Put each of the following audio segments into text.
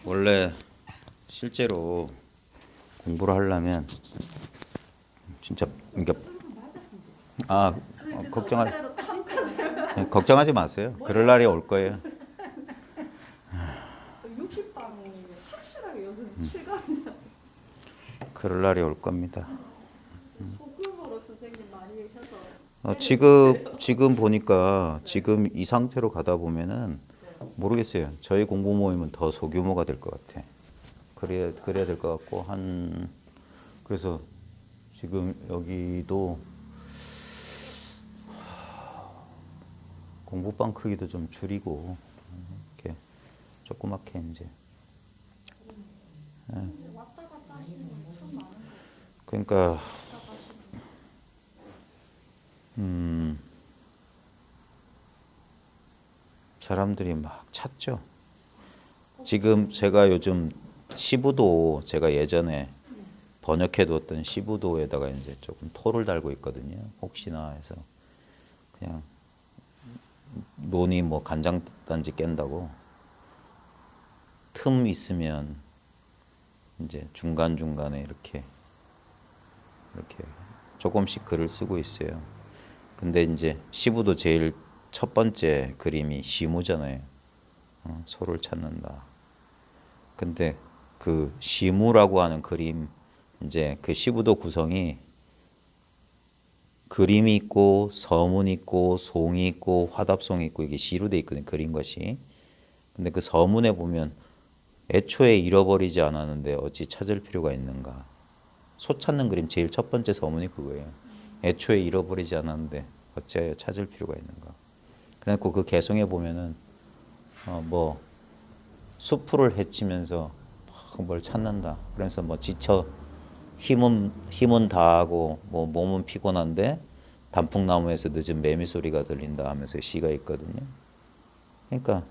원래 실제로 공부를 하려면 진짜 그러니까 아 걱정하지 마세요. 그럴 날이 올 거예요. 60방이 확실하게 요즘 실감이 나. 그럴 날이 올 겁니다. 소규모로 선생님 많이 계셔서 지금 보니까 지금 이 상태로 가다 보면은 모르겠어요. 저희 공부 모임은 더 소규모가 될 것 같아. 그래야 될 것 같고 그래서 지금 여기도 공부방 크기도 좀 줄이고 이렇게 조그맣게 이제 왔다 갔다 하시는 분참 많은데 그러니까 왔다 가시는 사람들이 막 찾죠. 지금 제가 요즘 시부도 제가 예전에 번역해두었던 시부도에다가 이제 조금 토를 달고 있거든요. 혹시나 해서 그냥 논이 뭐 간장단지 깬다고 틈 있으면 이제 중간중간에 이렇게 조금씩 글을 쓰고 있어요. 근데 이제 시부도 제일 첫 번째 그림이 시무잖아요. 소를 찾는다. 근데 그 시무라고 하는 그림 이제 그 시부도 구성이 그림이 있고 서문이 있고 송이 있고 화답송이 있고 이게 시로 돼 있거든요. 그림과 시. 근데 그 서문에 보면 애초에 잃어버리지 않았는데 어찌 찾을 필요가 있는가. 소 찾는 그림 제일 첫 번째 서문이 그거예요. 애초에 잃어버리지 않았는데 어찌하여 찾을 필요가 있는가. 그래갖고 그 개성에 보면은 뭐 수풀을 헤치면서 막 뭘 찾는다. 그래서 뭐 지쳐 힘은 다하고 뭐 몸은 피곤한데 단풍나무에서 늦은 매미 소리가 들린다 하면서 시가 있거든요. 그러니까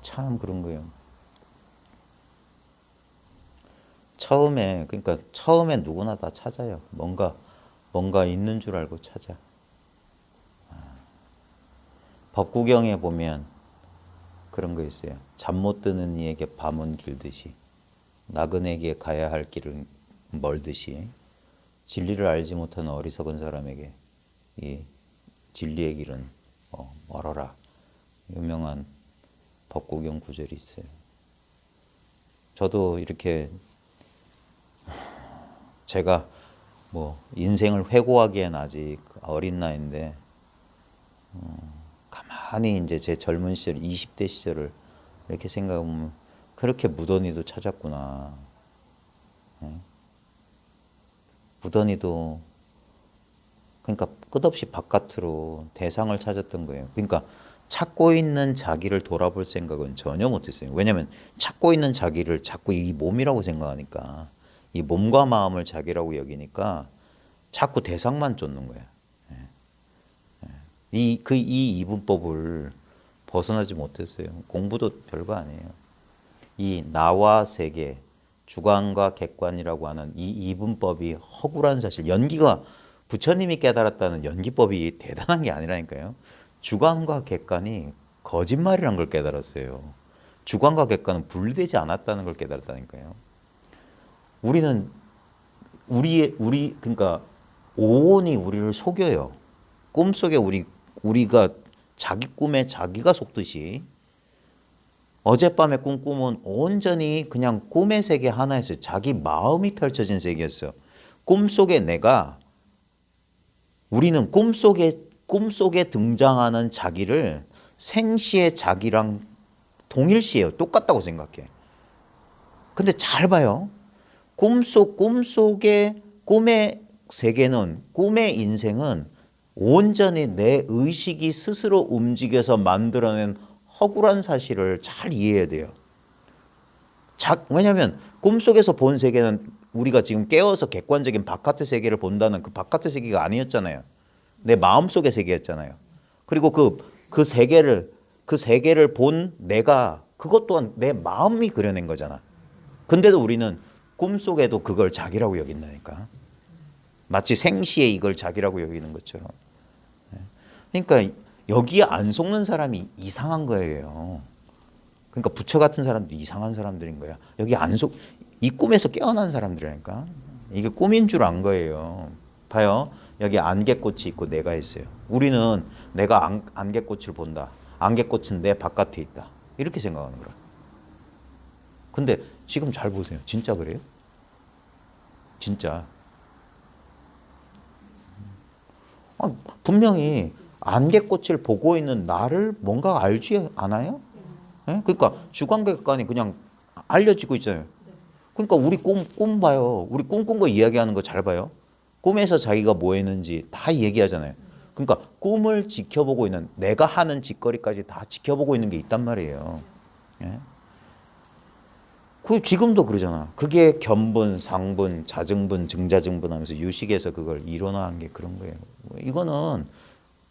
참 그런 거예요. 처음에 누구나 다 찾아요. 뭔가 있는 줄 알고 찾아. 법구경에 보면 그런 거 있어요. 잠 못 드는 이에게 밤은 길듯이 나그네에게 가야 할 길은 멀듯이 진리를 알지 못하는 어리석은 사람에게 이 진리의 길은 멀어라. 유명한 법구경 구절이 있어요. 저도 이렇게 제가 뭐 인생을 회고하기엔 아직 어린 나이인데 가만히 이제 제 젊은 시절 20대 시절을 이렇게 생각해보면 그렇게 무던히도 찾았구나. 무던히도 그러니까 끝없이 바깥으로 대상을 찾았던 거예요. 그러니까 찾고 있는 자기를 돌아볼 생각은 전혀 못했어요. 왜냐하면 찾고 있는 자기를 자꾸 이 몸이라고 생각하니까 이 몸과 마음을 자기라고 여기니까 자꾸 대상만 쫓는 거야. 이 이분법을 벗어나지 못했어요. 공부도 별거 아니에요. 이 나와 세계, 주관과 객관이라고 하는 이 이분법이 허구란 사실, 연기가 부처님이 깨달았다는 연기법이 대단한 게 아니라니까요. 주관과 객관이 거짓말이란 걸 깨달았어요. 주관과 객관은 분리되지 않았다는 걸 깨달았다니까요. 우리는 그러니까 오온이 우리를 속여요. 꿈속에 우리가 자기 꿈에 자기가 속듯이 어젯밤에 꾼 꿈은 온전히 그냥 꿈의 세계 하나였어요. 자기 마음이 펼쳐진 세계였어요. 꿈속에 우리는 꿈속에 등장하는 자기를 생시의 자기랑 동일시해요. 똑같다고 생각해. 근데 잘 봐요. 꿈의 세계는, 꿈의 인생은 온전히 내 의식이 스스로 움직여서 만들어낸 허구란 사실을 잘 이해해야 돼요. 왜냐하면 꿈속에서 본 세계는 우리가 지금 깨어서 객관적인 바깥의 세계를 본다는 그 바깥의 세계가 아니었잖아요. 내 마음속의 세계였잖아요. 그리고 그 세계를 본 내가 그것 또한 내 마음이 그려낸 거잖아. 근데도 우리는 꿈속에도 그걸 자기라고 여긴다니까. 마치 생시에 이걸 자기라고 여기는 것처럼. 그러니까 여기에 안 속는 사람이 이상한 거예요. 그러니까 부처 같은 사람도 이상한 사람들인 거야. 여기 이 꿈에서 깨어난 사람들이라니까. 이게 꿈인 줄 안 거예요. 봐요. 여기 안개꽃이 있고 내가 있어요. 우리는 내가 안개꽃을 본다. 안개꽃은 내 바깥에 있다. 이렇게 생각하는 거야. 근데 지금 잘 보세요. 진짜 그래요? 진짜. 분명히 안개꽃을 보고 있는 나를 뭔가 알지 않아요? 예? 그러니까 주관객관이 그냥 알려지고 있잖아요. 그러니까 우리 꿈 봐요. 우리 꿈꾼 거 이야기하는 거 잘 봐요. 꿈에서 자기가 뭐 했는지 다 얘기하잖아요. 그러니까 꿈을 지켜보고 있는 내가 하는 짓거리까지 다 지켜보고 있는 게 있단 말이에요. 예? 그 지금도 그러잖아. 그게 견분, 상분, 자증분, 증자증분 하면서 유식에서 그걸 이론화한 게 그런 거예요. 이거는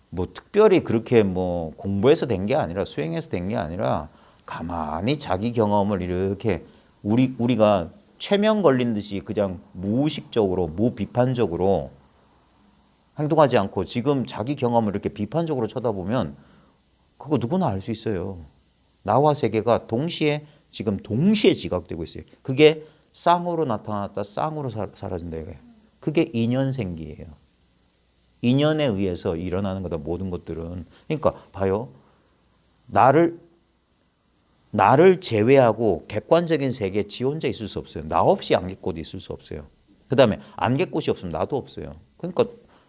뭐 특별히 그렇게 뭐 공부해서 된 게 아니라 수행해서 된 게 아니라 가만히 자기 경험을 이렇게 우리가 최면 걸린 듯이 그냥 무의식적으로 무비판적으로 행동하지 않고 지금 자기 경험을 이렇게 비판적으로 쳐다보면 그거 누구나 알 수 있어요. 나와 세계가 지금 동시에 지각되고 있어요. 그게 쌍으로 나타났다 쌍으로 사라진다 이거예요. 그게 인연생기예요. 인연에 의해서 일어나는 거다 모든 것들은. 그러니까 봐요. 나를 제외하고 객관적인 세계에 지 혼자 있을 수 없어요. 나 없이 안개꽃이 있을 수 없어요. 그 다음에 안개꽃이 없으면 나도 없어요. 그러니까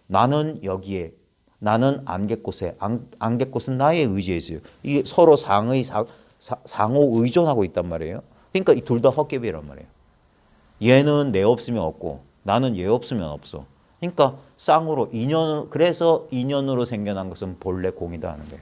나는 여기에, 나는 안개꽃에, 안개꽃은 나의 의지에 있어요. 이게 서로 상호 의존하고 있단 말이에요. 그러니까 이 둘 다 헛개비란 말이에요. 얘는 내 없으면 없고 나는 얘 없으면 없어. 그러니까 쌍으로 그래서 인연으로 생겨난 것은 본래 공이다 하는 거예요.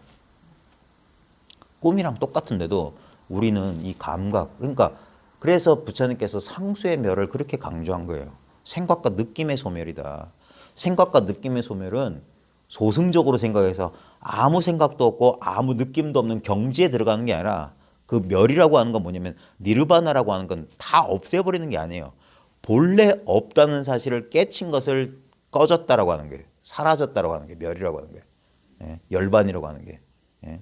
꿈이랑 똑같은데도 우리는 이 감각, 그러니까 그래서 부처님께서 상수의 멸을 그렇게 강조한 거예요. 생각과 느낌의 소멸이다. 생각과 느낌의 소멸은 소승적으로 생각해서 아무 생각도 없고 아무 느낌도 없는 경지에 들어가는 게 아니라 그 멸이라고 하는 건 뭐냐면 니르바나라고 하는 건 다 없애버리는 게 아니에요. 본래 없다는 사실을 깨친 것을 꺼졌다라고 하는 게 사라졌다라고 하는 게 멸이라고 하는 게 예? 열반이라고 하는 게 예?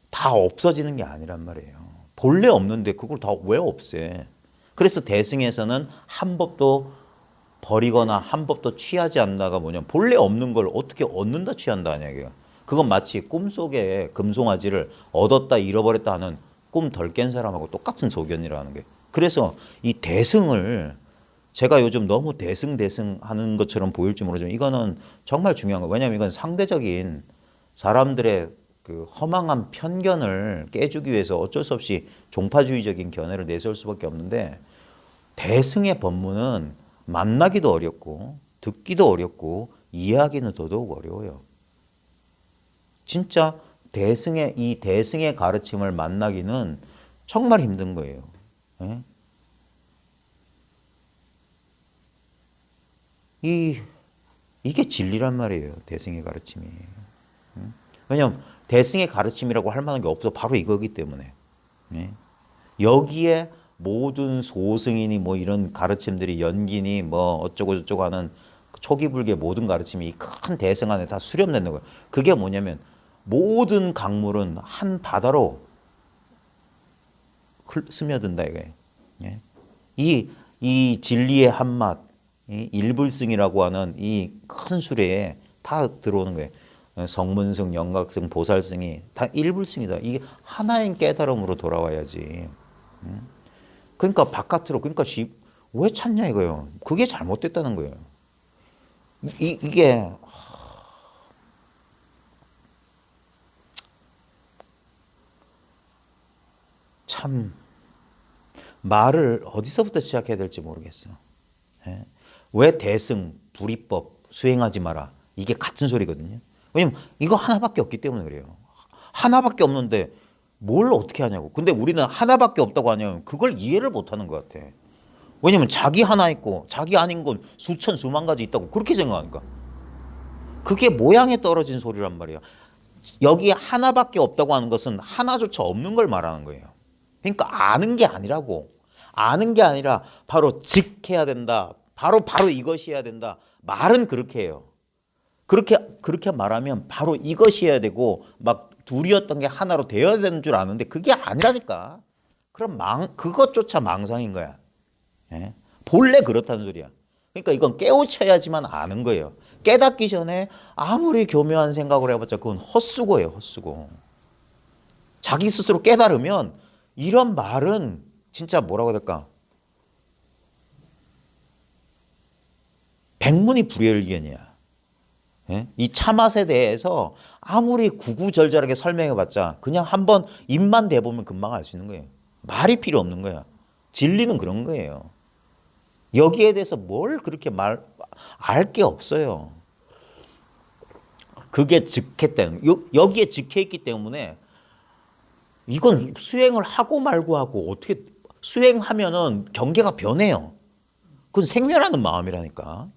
다 없어지는 게 아니란 말이에요. 본래 없는데 그걸 다 왜 없애? 그래서 대승에서는 한 법도 버리거나 한 법도 취하지 않는다가 뭐냐면 본래 없는 걸 어떻게 얻는다 취한다 하냐 이게요. 그건 마치 꿈속에 금송아지를 얻었다 잃어버렸다 하는 꿈 덜 깬 사람하고 똑같은 소견이라는 게. 그래서 이 대승을 제가 요즘 너무 대승 하는 것처럼 보일지 모르지만 이거는 정말 중요한 거예요. 왜냐하면 이건 상대적인 사람들의 그 허망한 편견을 깨주기 위해서 어쩔 수 없이 종파주의적인 견해를 내세울 수밖에 없는데 대승의 법문은 만나기도 어렵고 듣기도 어렵고 이해하기는 더더욱 어려워요. 진짜 이 대승의 가르침을 만나기는 정말 힘든 거예요. 예? 이게 진리란 말이에요. 대승의 가르침이. 왜냐하면 대승의 가르침이라고 할 만한 게 없어. 바로 이거기 때문에. 예? 여기에 모든 소승이니 뭐 이런 가르침들이 연기니 뭐 어쩌고 저쩌고 하는 초기 불교의 모든 가르침이 이 큰 대승 안에 다 수렴되는 거예요. 그게 뭐냐면 모든 강물은 한 바다로 스며든다 이거예요. 예? 이 진리의 한맛, 이 일불승이라고 하는 이 큰 수레에 다 들어오는 거예요. 성문승, 영각승, 보살승이 다 일불승이다. 이게 하나인 깨달음으로 돌아와야지. 그러니까 바깥으로 그러니까 왜 찾냐 이거예요. 그게 잘못됐다는 거예요. 이게 참 말을 어디서부터 시작해야 될지 모르겠어. 예? 왜 대승, 불이법 수행하지 마라. 이게 같은 소리거든요. 왜냐면 이거 하나밖에 없기 때문에 그래요. 하나밖에 없는데 뭘 어떻게 하냐고. 근데 우리는 하나밖에 없다고 하냐면 그걸 이해를 못하는 것 같아. 왜냐면 자기 하나 있고 자기 아닌 건 수천 수만 가지 있다고 그렇게 생각하니까. 그게 모양에 떨어진 소리란 말이야. 여기 하나밖에 없다고 하는 것은 하나조차 없는 걸 말하는 거예요. 그러니까 아는 게 아니라고. 아는 게 아니라 바로 직해야 된다. 바로 이것이 해야 된다. 말은 그렇게 해요. 그렇게 말하면 바로 이것이 해야 되고 막 둘이었던 게 하나로 되어야 되는 줄 아는데 그게 아니라니까. 그럼 그것조차 망상인 거야. 예? 본래 그렇다는 소리야. 그러니까 이건 깨우쳐야지만 아는 거예요. 깨닫기 전에 아무리 교묘한 생각을 해봤자 그건 헛수고예요, 헛수고. 자기 스스로 깨달으면 이런 말은 진짜 뭐라고 해야 될까? 백문이 불여일견이야. 예? 이 차맛에 대해서 아무리 구구절절하게 설명해봤자 그냥 한번 입만 대보면 금방 알 수 있는 거예요. 말이 필요 없는 거야. 진리는 그런 거예요. 여기에 대해서 뭘 그렇게 알 게 없어요. 그게 즉했다는 여기에 즉해있기 때문에 이건 수행을 하고 말고 하고 어떻게 수행하면은 경계가 변해요. 그건 생멸하는 마음이라니까.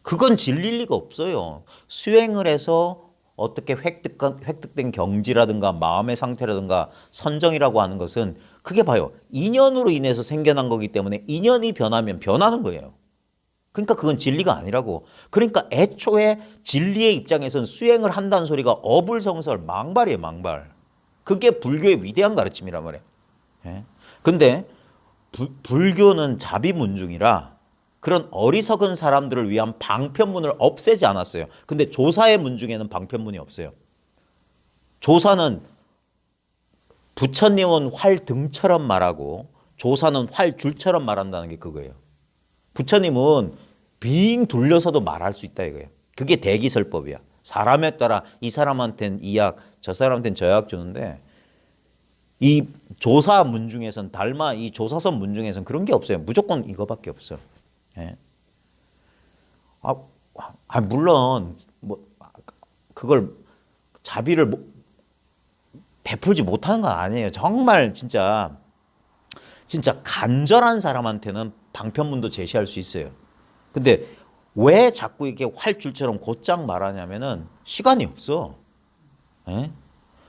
그건 진리일 리가 없어요. 수행을 해서 어떻게 획득된 경지라든가 마음의 상태라든가 선정이라고 하는 것은 그게 봐요. 인연으로 인해서 생겨난 거기 때문에 인연이 변하면 변하는 거예요. 그러니까 그건 진리가 아니라고. 그러니까 애초에 진리의 입장에서는 수행을 한다는 소리가 어불성설 망발이에요, 망발. 그게 불교의 위대한 가르침이란 말이에요. 예? 근데 불교는 자비문중이라 그런 어리석은 사람들을 위한 방편문을 없애지 않았어요. 근데 조사의 문중에는 방편문이 없어요. 조사는 부처님은 활등처럼 말하고 조사는 활줄처럼 말한다는 게 그거예요. 부처님은 빙 둘러서도 말할 수 있다 이거예요. 그게 대기설법이야. 사람에 따라 이 사람한테는 이 약, 저 사람한테는 저 약 주는데 이 조사 문중에서는 달마 이 조사선 문중에서는 그런 게 없어요. 무조건 이거밖에 없어. 예. 물론 뭐 그걸 자비를 베풀지 못하는 건 아니에요. 정말 진짜 간절한 사람한테는 방편문도 제시할 수 있어요. 근데 왜 자꾸 이렇게 활줄처럼 곧장 말하냐면은 시간이 없어. 예?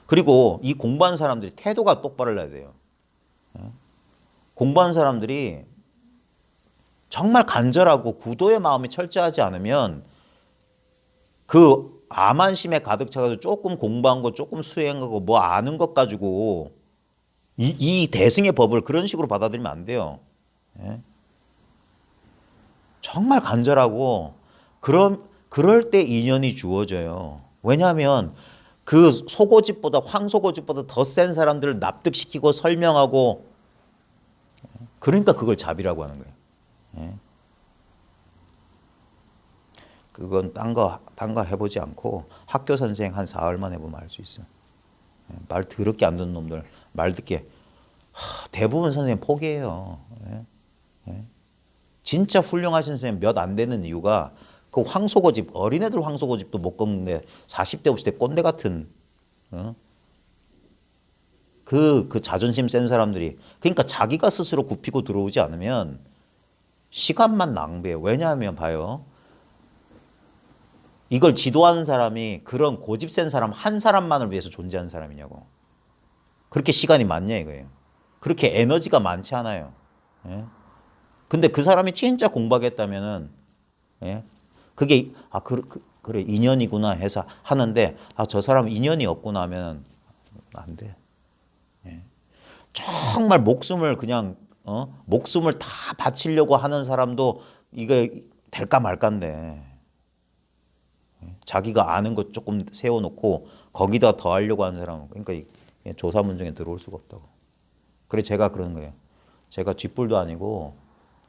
그리고 이 공부하는 사람들이 태도가 똑바로 나야 돼요. 예? 공부하는 사람들이 정말 간절하고 구도의 마음이 철저하지 않으면 그 암한심에 가득 차가지고 조금 공부한 거 조금 수행하고 뭐 아는 것 가지고 이 대승의 법을 그런 식으로 받아들이면 안 돼요. 예? 정말 간절하고 그럴 때 인연이 주어져요. 왜냐하면 그 소고집보다 황소고집보다 더 센 사람들을 납득시키고 설명하고 그러니까 그걸 자비라고 하는 거예요. 예? 그건 딴 거 해보지 않고 학교 선생 한 4월만 해보면 알 수 있어. 예? 말 더럽게 안 듣는 놈들 말 듣게 대부분 선생님 포기해요. 예? 예? 진짜 훌륭하신 선생님 몇 안 되는 이유가 그 황소고집 어린애들 황소고집도 못 꺾는데 40대 50대 꼰대 같은 그 자존심 센 사람들이 그러니까 자기가 스스로 굽히고 들어오지 않으면 시간만 낭비해요. 왜냐하면 봐요. 이걸 지도하는 사람이 그런 고집 센 사람 한 사람만을 위해서 존재하는 사람이냐고. 그렇게 시간이 많냐 이거예요. 그렇게 에너지가 많지 않아요. 예? 근데 그 사람이 진짜 공부하겠다면은 예? 그게 그래 인연이구나 해서 하는데 저 사람 인연이 없구나 하면 안 돼. 예? 정말 목숨을 그냥 목숨을 다 바치려고 하는 사람도 이거 될까 말까인데 자기가 아는 것 조금 세워놓고 거기다 더 하려고 하는 사람 그러니까 조사문중에 들어올 수가 없다고. 그래 제가 그러는 거예요. 제가 쥐뿔도 아니고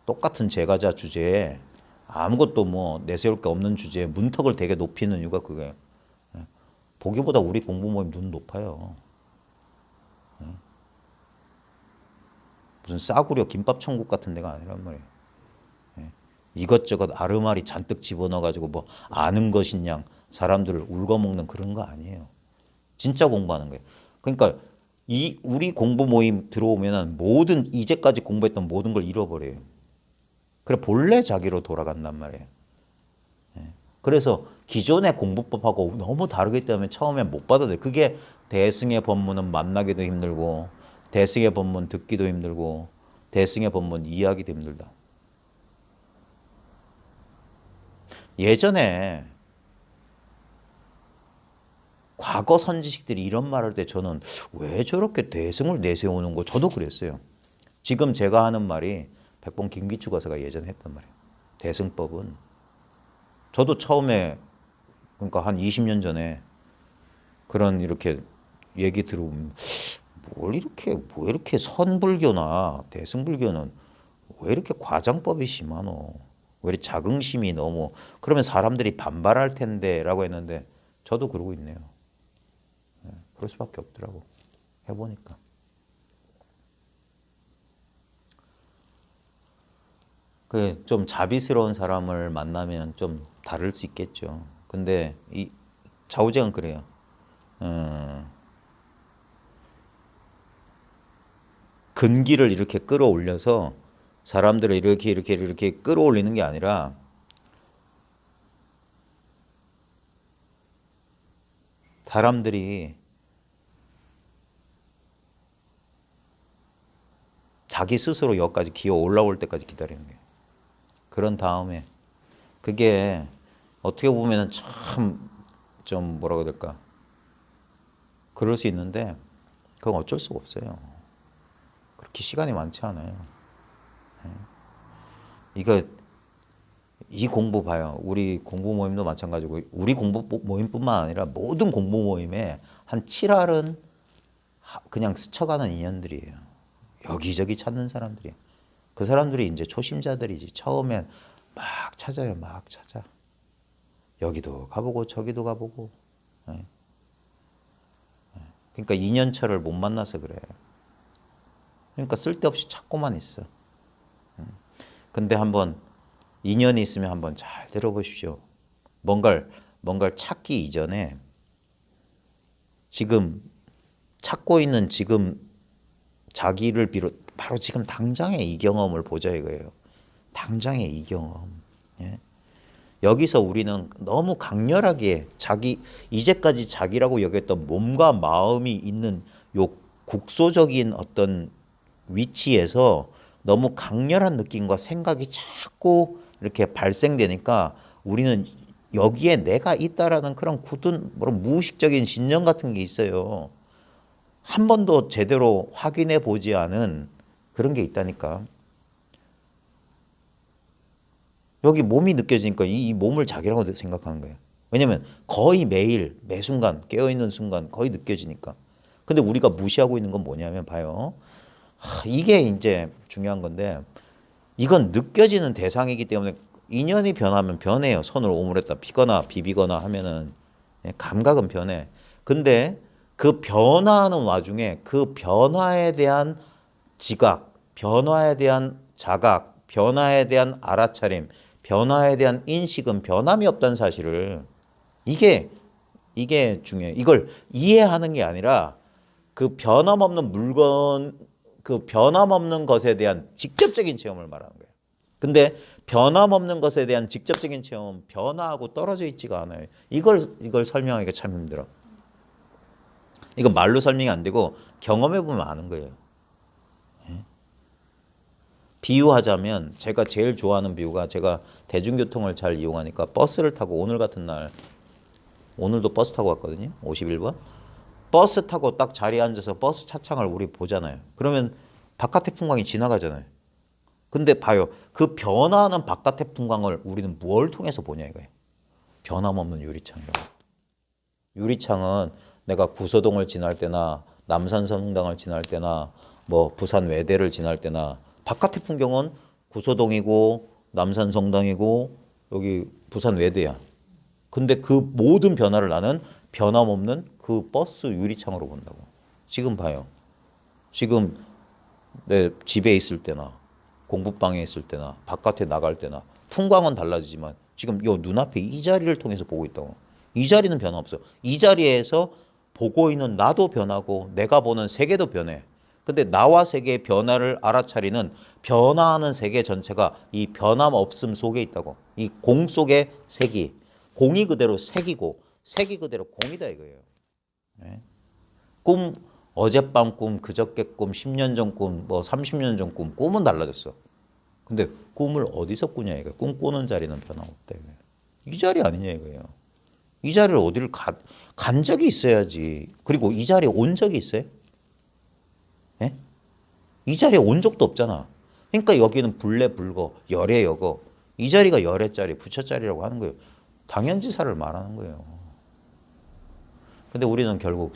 똑같은 제가자 주제에 아무것도 뭐 내세울 게 없는 주제에 문턱을 되게 높이는 이유가 그거예요. 보기보다 우리 공부 모임 눈 높아요. 무슨 싸구려 김밥 천국 같은 데가 아니란 말이에요. 이것저것 아르마리 잔뜩 집어넣어가지고 뭐 아는 것인 양 사람들을 울거먹는 그런 거 아니에요. 진짜 공부하는 거예요. 그러니까 우리 공부 모임 들어오면은 모든 이제까지 공부했던 모든 걸 잃어버려요. 그래 본래 자기로 돌아간단 말이에요. 그래서 기존의 공부법하고 너무 다르기 때문에 처음에 못 받아들여요. 그게 대승의 법문은 만나기도 힘들고 대승의 법문 듣기도 힘들고 대승의 법문 이해하기도 힘들다. 예전에 과거 선지식들이 이런 말 할 때 저는 왜 저렇게 대승을 내세우는 거 저도 그랬어요. 지금 제가 하는 말이 백범 김기추 거사가 예전에 했던 말이에요. 대승법은 저도 처음에 그러니까 한 20년 전에 그런 이렇게 얘기 들어보면 왜 이렇게 선불교나 대승불교는 왜 이렇게 과장법이 심하노? 왜 이렇게 자긍심이 너무 그러면 사람들이 반발할 텐데라고 했는데 저도 그러고 있네요. 그럴 수밖에 없더라고. 해보니까. 그 좀 자비스러운 사람을 만나면 좀 다를 수 있겠죠. 근데 이 좌우쟁은 그래요. 근기를 이렇게 끌어올려서 사람들을 이렇게 끌어올리는 게 아니라 사람들이 자기 스스로 여기까지 기어 올라올 때까지 기다리는 거예요. 그런 다음에 그게 어떻게 보면 참 좀 뭐라고 해야 될까? 그럴 수 있는데 그건 어쩔 수가 없어요. 그렇게 시간이 많지 않아요. 이거 이 공부 봐요. 우리 공부 모임도 마찬가지고 우리 공부 모임뿐만 아니라 모든 공부 모임에 한 7할은 그냥 스쳐가는 인연들이에요. 여기저기 찾는 사람들이에요. 그 사람들이 이제 초심자들이지. 처음엔 막 찾아요. 막 찾아. 여기도 가보고 저기도 가보고. 그러니까 인연처를 못 만나서 그래. 그러니까 쓸데없이 찾고만 있어. 근데 한번 인연이 있으면 한번 잘 들어보십시오. 뭔가를 찾기 이전에 지금 찾고 있는 지금 자기를 비롯 바로 지금 당장의 이 경험을 보자 이거예요. 당장의 이 경험. 예? 여기서 우리는 너무 강렬하게 이제까지 자기라고 여겼던 몸과 마음이 있는 요 국소적인 어떤 위치에서 너무 강렬한 느낌과 생각이 자꾸 이렇게 발생되니까 우리는 여기에 내가 있다라는 그런 굳은 무의식적인 신념 같은 게 있어요. 한 번도 제대로 확인해 보지 않은 그런 게 있다니까. 여기 몸이 느껴지니까 이 몸을 자기라고 생각하는 거예요. 왜냐면 거의 매일 매 순간 깨어있는 순간 거의 느껴지니까. 근데 우리가 무시하고 있는 건 뭐냐면 봐요. 이게 이제 중요한 건데 이건 느껴지는 대상이기 때문에 인연이 변하면 변해요. 손을 오므렸다 피거나 비비거나 하면은 감각은 변해. 근데 그 변화하는 와중에 그 변화에 대한 지각, 변화에 대한 자각, 변화에 대한 알아차림, 변화에 대한 인식은 변함이 없다는 사실을 이게 중요해요. 이걸 이해하는 게 아니라 그 변함없는 물건, 그 변함없는 것에 대한 직접적인 체험을 말하는 거예요. 근데 변함없는 것에 대한 직접적인 체험은 변화하고 떨어져 있지가 않아요. 이걸 설명하기가 참 힘들어. 이건 말로 설명이 안 되고 경험해 보면 아는 거예요. 비유하자면 제가 제일 좋아하는 비유가 제가 대중교통을 잘 이용하니까 버스를 타고 오늘 같은 날 오늘도 버스 타고 왔거든요. 51번. 버스 타고 딱 자리에 앉아서 버스 차창을 우리 보잖아요. 그러면 바깥의 풍광이 지나가잖아요. 근데 봐요. 그 변화하는 바깥의 풍광을 우리는 무엇을 통해서 보냐 이거예요. 변함없는 유리창이라고. 유리창은 내가 구서동을 지날 때나 남산성당을 지날 때나 뭐 부산 외대를 지날 때나 바깥의 풍경은 구서동이고 남산성당이고 여기 부산 외대야. 근데 그 모든 변화를 나는 변함없는 그 버스 유리창으로 본다고. 지금 봐요. 지금 내 집에 있을 때나 공부방에 있을 때나 바깥에 나갈 때나 풍광은 달라지지만 지금 요 눈앞에 이 자리를 통해서 보고 있다고. 이 자리는 변화 없어. 이 자리에서 보고 있는 나도 변하고 내가 보는 세계도 변해. 근데 나와 세계의 변화를 알아차리는 변화하는 세계 전체가 이 변함없음 속에 있다고. 이 공 속의 색이. 공이 그대로 색이고 색이 그대로 공이다 이거예요. 네? 꿈, 어젯밤 꿈, 그저께 꿈, 10년 전 꿈, 뭐 30년 전 꿈, 꿈은 달라졌어. 근데 꿈을 어디서 꾸냐 이거예요. 꿈 꾸는 자리는 변함없다 이거예요. 이 자리 아니냐 이거예요. 이 자리를 어디를 간 적이 있어야지. 그리고 이 자리에 온 적이 있어요? 예? 이 자리에 온 적도 없잖아. 그러니까 여기는 불레불거, 열애여거. 이 자리가 열애 자리, 부처 자리라고 하는 거예요. 당연지사를 말하는 거예요. 근데 우리는 결국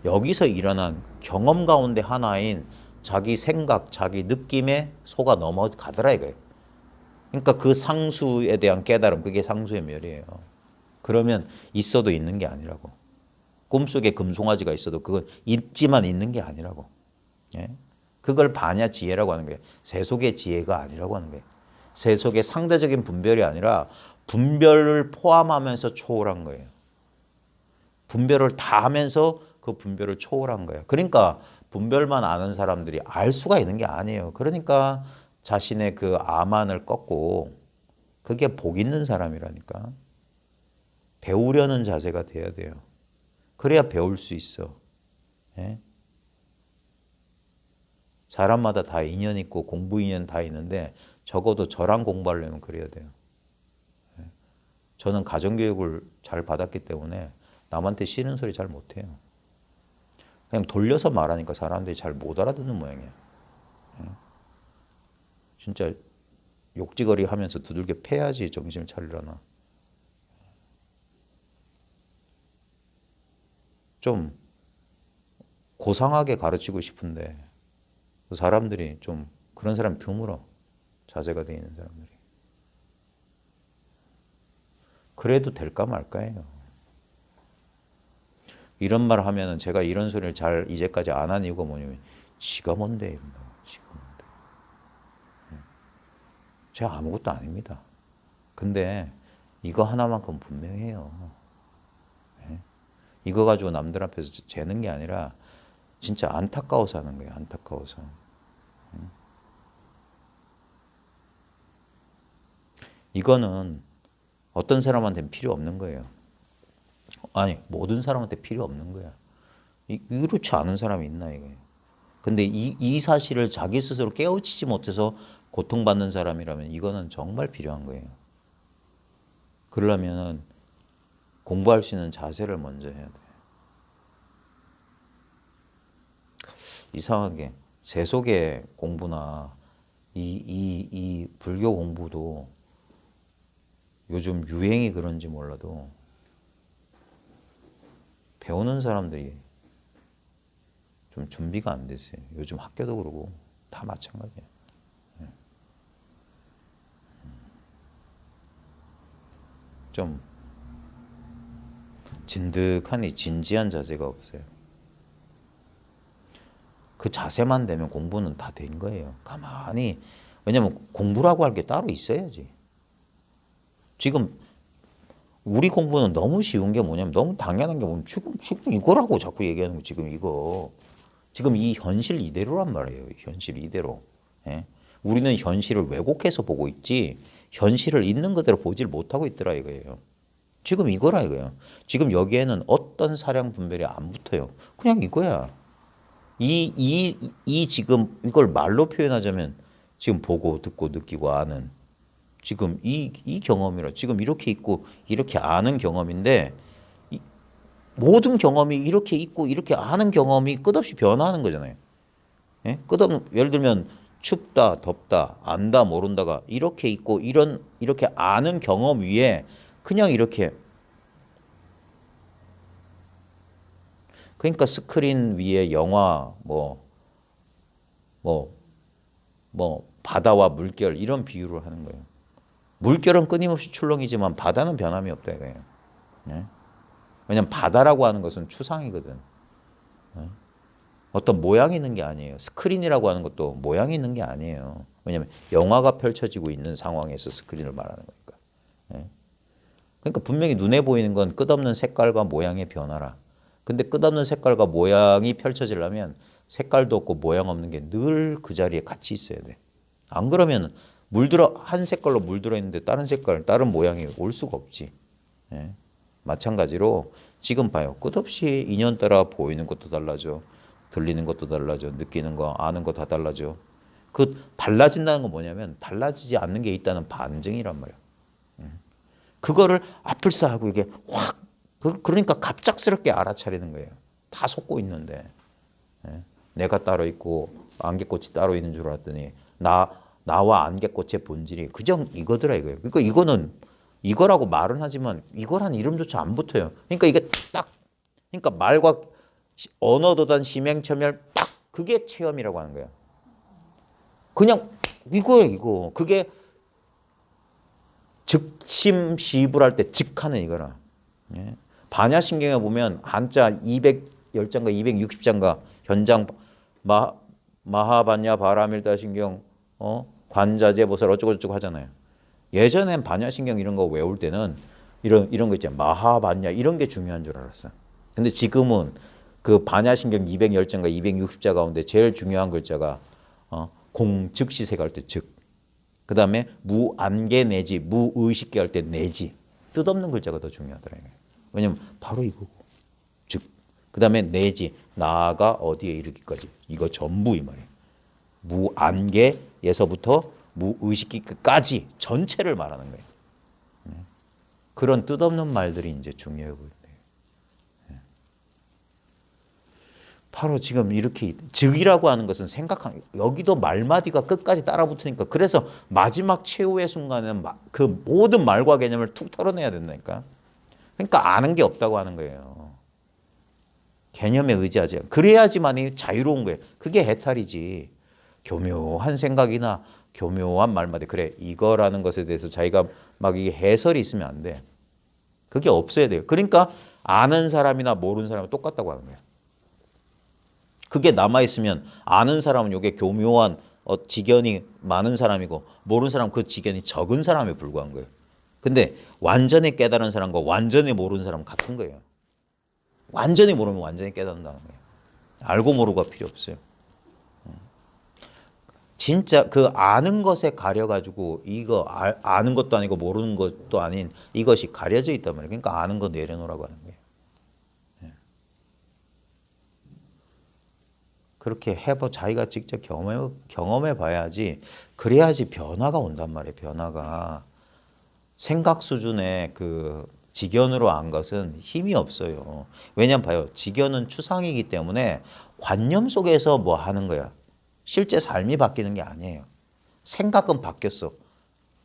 여기서 일어난 경험 가운데 하나인 자기 생각, 자기 느낌에 속아 넘어가더라 이거예요. 그러니까 그 상수에 대한 깨달음, 그게 상수의 멸이에요. 그러면 있어도 있는 게 아니라고. 꿈속에 금송아지가 있어도 그건 있지만 있는 게 아니라고. 예? 그걸 반야지혜라고 하는 거예요. 세속의 지혜가 아니라고 하는 거예요. 세속의 상대적인 분별이 아니라 분별을 포함하면서 초월한 거예요. 분별을 다 하면서 그 분별을 초월한 거예요. 그러니까 분별만 아는 사람들이 알 수가 있는 게 아니에요. 그러니까 자신의 그 아만을 꺾고 그게 복 있는 사람이라니까. 배우려는 자세가 돼야 돼요. 그래야 배울 수 있어. 예? 사람마다 다 인연 있고 공부 인연 다 있는데 적어도 저랑 공부하려면 그래야 돼요. 예? 저는 가정교육을 잘 받았기 때문에 남한테 싫은 소리 잘 못해요. 그냥 돌려서 말하니까 사람들이 잘 못 알아듣는 모양이에요. 예? 진짜 욕지거리 하면서 두들겨 패야지 정신을 차리려나. 좀 고상하게 가르치고 싶은데 그 사람들이 좀 그런 사람이 드물어. 자제가 돼 있는 사람들이. 그래도 될까 말까예요. 이런 말 하면은 제가 이런 소리를 잘 이제까지 안 한 이유가 뭐냐면 지가 뭔데 이런다. 지가 뭔데. 제가 아무것도 아닙니다. 근데 이거 하나만큼 분명해요. 예? 이거 가지고 남들 앞에서 재는 게 아니라 진짜 안타까워서 하는 거예요. 안타까워서. 이거는 어떤 사람한테는 필요 없는 거예요. 아니 모든 사람한테 필요 없는 거야. 이렇지 않은 사람이 있나 이거예요. 근데 이 사실을 자기 스스로 깨우치지 못해서 고통받는 사람이라면 이거는 정말 필요한 거예요. 그러려면 공부할 수 있는 자세를 먼저 해야 돼. 이상하게 세속의 공부나 이 불교 공부도 요즘 유행이 그런지 몰라도 배우는 사람들이 좀 준비가 안 됐어요. 요즘 학교도 그러고 다 마찬가지예요. 좀 진득하니 진지한 자세가 없어요. 그 자세만 되면 공부는 다 된 거예요. 가만히. 왜냐면 공부라고 할 게 따로 있어야지. 지금 우리 공부는 너무 쉬운 게 뭐냐면 너무 당연한 게 뭐냐면 지금 이거라고 자꾸 얘기하는 거 지금 이거. 지금 이 현실 이대로란 말이에요. 현실 이대로. 예? 우리는 현실을 왜곡해서 보고 있지 현실을 있는 그대로 보질 못하고 있더라 이거예요. 지금 이거라 이거예요. 지금 여기에는 어떤 사량 분별이 안 붙어요. 그냥 이거야. 지금 이걸 말로 표현하자면 지금 보고 듣고 느끼고 아는 지금 이 경험이라 지금 이렇게 있고 이렇게 아는 경험인데 모든 경험이 이렇게 있고 이렇게 아는 경험이 끝없이 변화하는 거잖아요. 예? 예를 들면 춥다, 덥다, 안다, 모른다가 이렇게 있고 이렇게 아는 경험 위에 그냥 이렇게 그러니까 스크린 위에 영화 바다와 물결 이런 비유를 하는 거예요. 물결은 끊임없이 출렁이지만 바다는 변함이 없다 이거예요. 예? 왜냐하면 바다라고 하는 것은 추상이거든. 예? 어떤 모양이 있는 게 아니에요. 스크린이라고 하는 것도 모양이 있는 게 아니에요. 왜냐하면 영화가 펼쳐지고 있는 상황에서 스크린을 말하는 거니까. 예? 그러니까 분명히 눈에 보이는 건 끝없는 색깔과 모양의 변화라. 근데 끝없는 색깔과 모양이 펼쳐지려면 색깔도 없고 모양 없는 게 늘 그 자리에 같이 있어야 돼. 안 그러면 한 색깔로 물들어 있는데 다른 색깔, 다른 모양이 올 수가 없지. 예? 마찬가지로 지금 봐요. 끝없이 인연 따라 보이는 것도 달라져. 들리는 것도 달라져. 느끼는 거, 아는 거 다 달라져. 그 달라진다는 건 뭐냐면 달라지지 않는 게 있다는 반증이란 말이야. 그거를 아플싸하고 이게 확 그러니까 갑작스럽게 알아차리는 거예요. 다 속고 있는데. 예? 내가 따로 있고 안개꽃이 따로 있는 줄 알았더니 나와 안개꽃의 본질이 그저 이거더라 이거예요. 그러니까 이거는 이거라고 말은 하지만 이거란 이름조차 안 붙어요. 그러니까 이게 딱 그러니까 말과 언어 도단 심행첨열 딱 그게 체험이라고 하는 거예요. 그냥 이거예요 이거. 그게 즉심시불할 때 즉하는 이거라. 예? 반야신경에 보면 한자 210장가 260장가 현장 마하반야 바라밀다신경 관자재 보살 어쩌고저쩌고 하잖아요. 예전엔 반야신경 이런 거 외울 때는 이런 거 있잖아요. 마하반야 이런 게 중요한 줄 알았어요. 근데 지금은 그 반야신경 210장가 260자 가운데 제일 중요한 글자가 공즉시세가 할 때 즉. 그 다음에 무안개 내지 무의식계 할 때 내지. 뜻없는 글자가 더 중요하더라고요. 왜냐면 바로 이거고. 즉. 그 다음에 내지 나아가 어디에 이르기까지. 이거 전부 이 말이에요. 무안개에서부터 무의식계까지 전체를 말하는 거예요. 그런 뜻없는 말들이 이제 중요해 보여요. 바로 지금 이렇게 즉이라고 하는 것은 생각한 여기도 말마디가 끝까지 따라붙으니까 그래서 마지막 최후의 순간에는 그 모든 말과 개념을 툭 털어내야 된다니까. 그러니까 아는 게 없다고 하는 거예요. 개념에 의지하지. 그래야지만이 자유로운 거예요. 그게 해탈이지. 교묘한 생각이나 교묘한 말마디 그래 이거라는 것에 대해서 자기가 막 이게 해설이 있으면 안 돼. 그게 없어야 돼요. 그러니까 아는 사람이나 모르는 사람은 똑같다고 하는 거예요. 그게 남아있으면 아는 사람은 이게 교묘한 지견이 많은 사람이고 모르는 사람은 그 지견이 적은 사람에 불과한 거예요. 근데 완전히 깨달은 사람과 완전히 모르는 사람은 같은 거예요. 완전히 모르면 완전히 깨닫는다는 거예요. 알고 모르고가 필요 없어요. 진짜 그 아는 것에 가려가지고 이거 아는 것도 아니고 모르는 것도 아닌 이것이 가려져 있단 말이에요. 그러니까 아는 거 내려놓으라고 하는 거예요. 그렇게 자기가 직접 경험해 봐야지. 그래야지 변화가 온단 말이에요. 변화가. 생각 수준의 그 지견으로 안 것은 힘이 없어요. 왜냐면 봐요. 지견은 추상이기 때문에 관념 속에서 뭐 하는 거야. 실제 삶이 바뀌는 게 아니에요. 생각은 바뀌었어.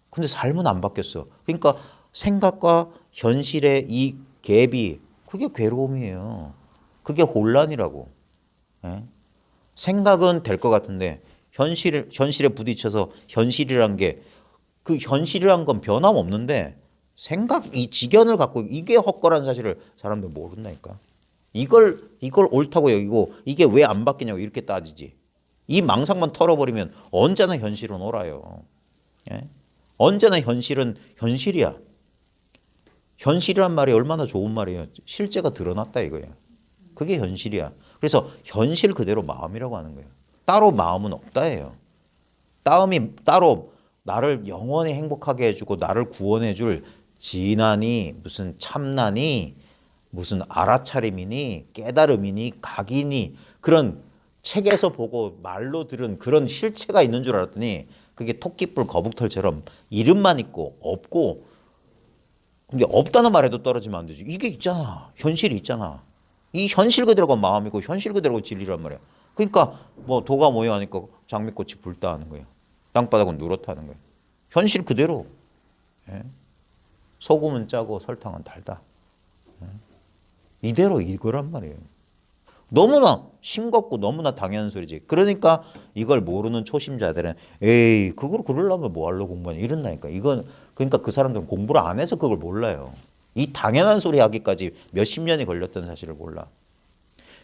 근데 삶은 안 바뀌었어. 그러니까 생각과 현실의 이 갭이 그게 괴로움이에요. 그게 혼란이라고. 예? 생각은 될 것 같은데 현실에 부딪혀서 현실이란 게 그 현실이란 건 변함없는데 생각 이 지견을 갖고 이게 헛거란 사실을 사람들 모른다니까. 이걸 옳다고 여기고 이게 왜 안 바뀌냐고 이렇게 따지지. 이 망상만 털어버리면 언제나 현실은 옳아요. 예? 언제나 현실은 현실이야. 현실이란 말이 얼마나 좋은 말이에요. 실제가 드러났다 이거예요. 그게 현실이야. 그래서 현실 그대로 마음이라고 하는 거예요. 따로 마음은 없다예요. 따로 나를 영원히 행복하게 해주고 나를 구원해줄 진안이 무슨 참나니 무슨 알아차림이니 깨달음이니 각이니 그런 책에서 보고 말로 들은 그런 실체가 있는 줄 알았더니 그게 토끼뿔 거북털처럼 이름만 있고 없고 근데 없다는 말에도 떨어지면 안 되지. 이게 있잖아. 현실이 있잖아. 이 현실 그대로가 마음이고 현실 그대로가 진리란 말이야. 그러니까 뭐 도가 모여 하니까 장미꽃이 불다 하는 거예요. 땅바닥은 누렇다 하는 거예요. 현실 그대로. 예? 소금은 짜고 설탕은 달다. 예? 이대로 이거란 말이에요. 너무나 싱겁고 너무나 당연한 소리지. 그러니까 이걸 모르는 초심자들은 에이 그걸 그러려면 뭐 하려고 공부하냐 이런다니까. 이건 그러니까 그 사람들은 공부를 안 해서 그걸 몰라요. 이 당연한 소리 하기까지 몇십 년이 걸렸던 사실을 몰라.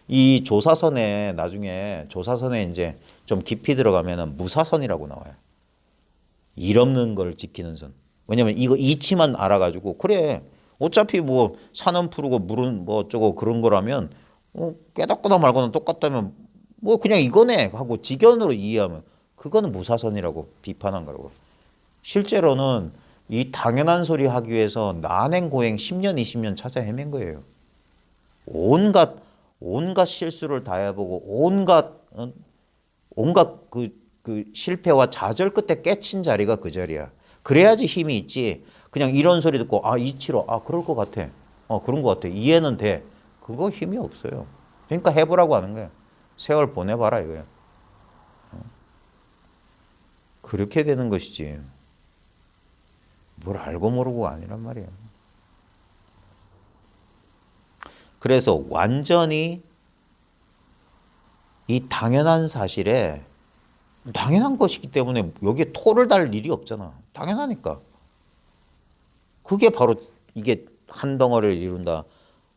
이 조사선에 나중에 조사선에 이제 좀 깊이 들어가면은 무사선이라고 나와요. 일 없는 걸 지키는 선. 왜냐면 이거 이치만 알아가지고 그래 어차피 뭐 산은 푸르고 물은 뭐 어쩌고 그런 거라면 깨닫거나 말거나 똑같다면 뭐 그냥 이거네 하고 지견으로 이해하면 그거는 무사선이라고 비판한 거라고. 실제로는 이 당연한 소리 하기 위해서 난행고행 10년 20년 찾아 헤맨 거예요. 온갖 실수를 다 해보고 온갖 그 실패와 좌절 끝에 깨친 자리가 그 자리야. 그래야지 힘이 있지. 그냥 이런 소리 듣고 이치로 그럴 것 같아. 그런 것 같아. 이해는 돼. 그거 힘이 없어요. 그러니까 해보라고 하는 거야. 세월 보내봐라 이거야. 그렇게 되는 것이지. 뭘 알고 모르고 아니란 말이야. 그래서 완전히 이 당연한 사실에 당연한 것이기 때문에 여기에 토를 달 일이 없잖아. 당연하니까. 그게 바로 이게 한 덩어리를 이룬다.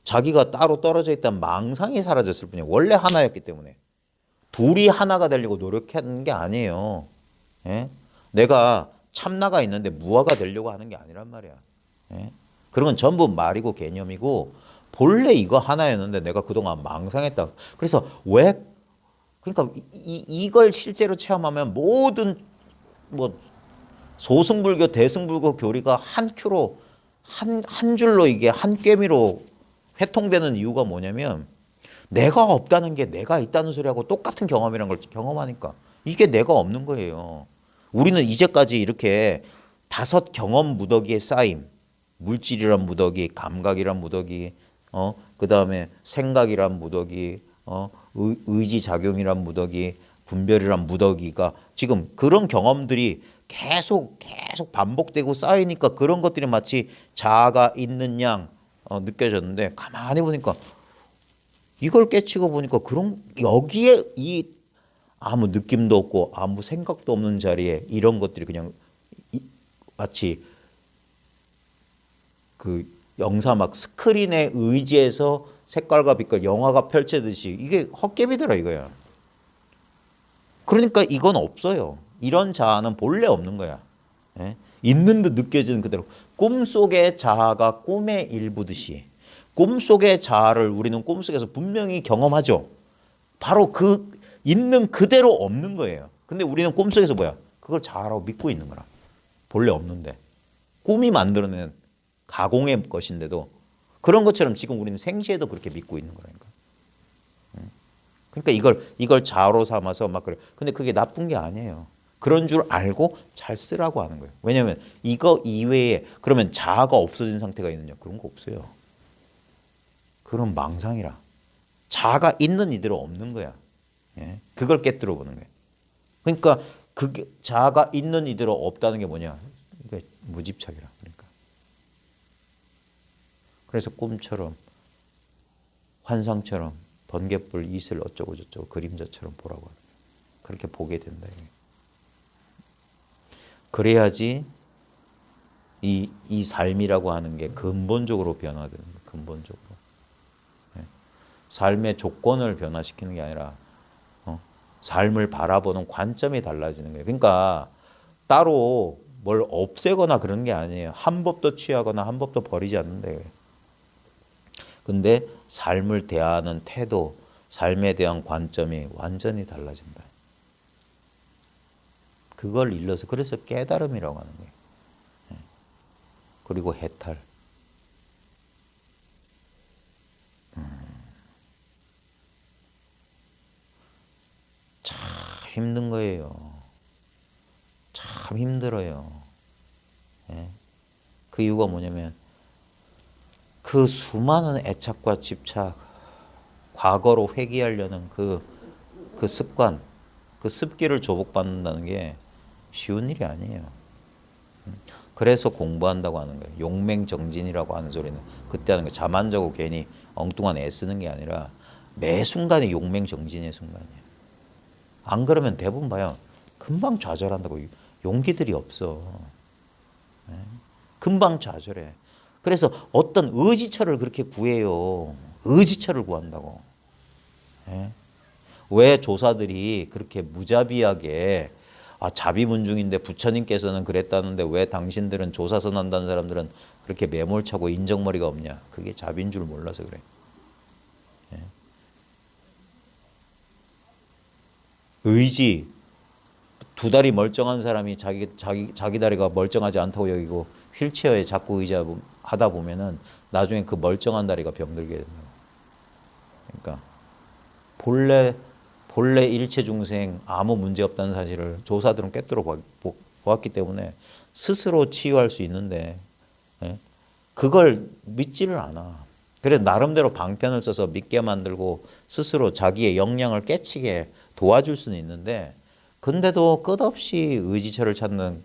자기가 따로 떨어져 있던 망상이 사라졌을 뿐이야. 원래 하나였기 때문에. 둘이 하나가 되려고 노력하는 게 아니에요. 예? 내가 참나가 있는데 무아가 되려고 하는 게 아니란 말이야. 예? 그런 건 전부 말이고 개념이고 본래 이거 하나였는데 내가 그동안 망상했다. 그래서 왜 그러니까 이걸 실제로 체험하면 모든 뭐 소승불교, 대승불교 교리가 한 큐로 한 줄로 이게 한 꿰미로 회통되는 이유가 뭐냐면 내가 없다는 게 내가 있다는 소리하고 똑같은 경험이라는 걸 경험하니까 이게 내가 없는 거예요. 우리는 이제까지 이렇게 5 경험 무더기에 쌓임, 물질이란 무더기, 감각이란 무더기, 그다음에 생각이란 무더기, 의지 작용이란 무더기, 분별이란 무더기가 지금 그런 경험들이 계속 반복되고 쌓이니까 그런 것들이 마치 자아가 있는 양 느껴졌는데 가만히 보니까 이걸 깨치고 보니까 그런 여기에 이 아무 느낌도 없고 아무 생각도 없는 자리에 이런 것들이 그냥 마치 그 영사막 스크린에 의지해서 색깔과 빛깔 영화가 펼쳐듯이 이게 헛개비더라 이거야. 그러니까 이건 없어요. 이런 자아는 본래 없는 거야. 예? 있는 듯 느껴지는 그대로 꿈속의 자아가 꿈의 일부듯이 꿈속의 자아를 우리는 꿈속에서 분명히 경험하죠. 바로 그 있는 그대로 없는 거예요. 근데 우리는 꿈속에서 뭐야? 그걸 자아라고 믿고 있는 거라. 본래 없는데. 꿈이 만들어낸 가공의 것인데도 그런 것처럼 지금 우리는 생시에도 그렇게 믿고 있는 거라니까. 그러니까 이걸 자아로 삼아서 막 그래. 근데 그게 나쁜 게 아니에요. 그런 줄 알고 잘 쓰라고 하는 거예요. 왜냐하면 이거 이외에 그러면 자아가 없어진 상태가 있느냐? 그런 거 없어요. 그런 망상이라. 자아가 있는 이대로 없는 거야. 예? 그걸 깨뜨려 보는 거예요. 그러니까 그게 자아가 있는 이대로 없다는 게 뭐냐? 이게 무집착이라. 그러니까. 그래서 꿈처럼 환상처럼 번갯불 이슬 어쩌고 저쩌고 그림자처럼 보라고 하는 거예요. 그렇게 보게 된다. 그래야지 이 삶이라고 하는 게 근본적으로 변화되는 거예요. 근본적으로. 삶의 조건을 변화시키는 게 아니라 삶을 바라보는 관점이 달라지는 거예요. 그러니까 따로 뭘 없애거나 그런 게 아니에요. 한 법도 취하거나 한 법도 버리지 않는데. 근데 삶을 대하는 태도, 삶에 대한 관점이 완전히 달라진다. 그걸 일러서 그래서 깨달음이라고 하는 거예요. 그리고 해탈. 참 힘든 거예요. 참 힘들어요. 예? 그 이유가 뭐냐면 그 수많은 애착과 집착, 과거로 회귀하려는 그 습관, 그 습기를 조복받는다는 게 쉬운 일이 아니에요. 그래서 공부한다고 하는 거예요. 용맹정진이라고 하는 소리는 그때 하는 거예요. 잠 안 자고 괜히 엉뚱한 애 쓰는 게 아니라 매 순간이 용맹정진의 순간이에요. 안 그러면 대부분 봐요. 금방 좌절한다고. 용기들이 없어. 금방 좌절해. 그래서 어떤 의지처를 그렇게 구해요. 의지처를 구한다고. 왜 조사들이 그렇게 무자비하게 자비문중인데 부처님께서는 그랬다는데 왜 당신들은 조사선 한다는 사람들은 그렇게 매몰차고 인정머리가 없냐. 그게 자비인 줄 몰라서 그래. 의지, 2다리 멀쩡한 사람이 자기 다리가 멀쩡하지 않다고 여기고 휠체어에 자꾸 의지하다 보면은 나중에 그 멀쩡한 다리가 병들게 된다. 그러니까 본래 일체 중생 아무 문제 없다는 사실을 조사들은 꿰뚫어 보았기 때문에 스스로 치유할 수 있는데 그걸 믿지를 않아. 그래서 나름대로 방편을 써서 믿게 만들고 스스로 자기의 역량을 깨치게 도와줄 수는 있는데, 근데도 끝없이 의지처를 찾는,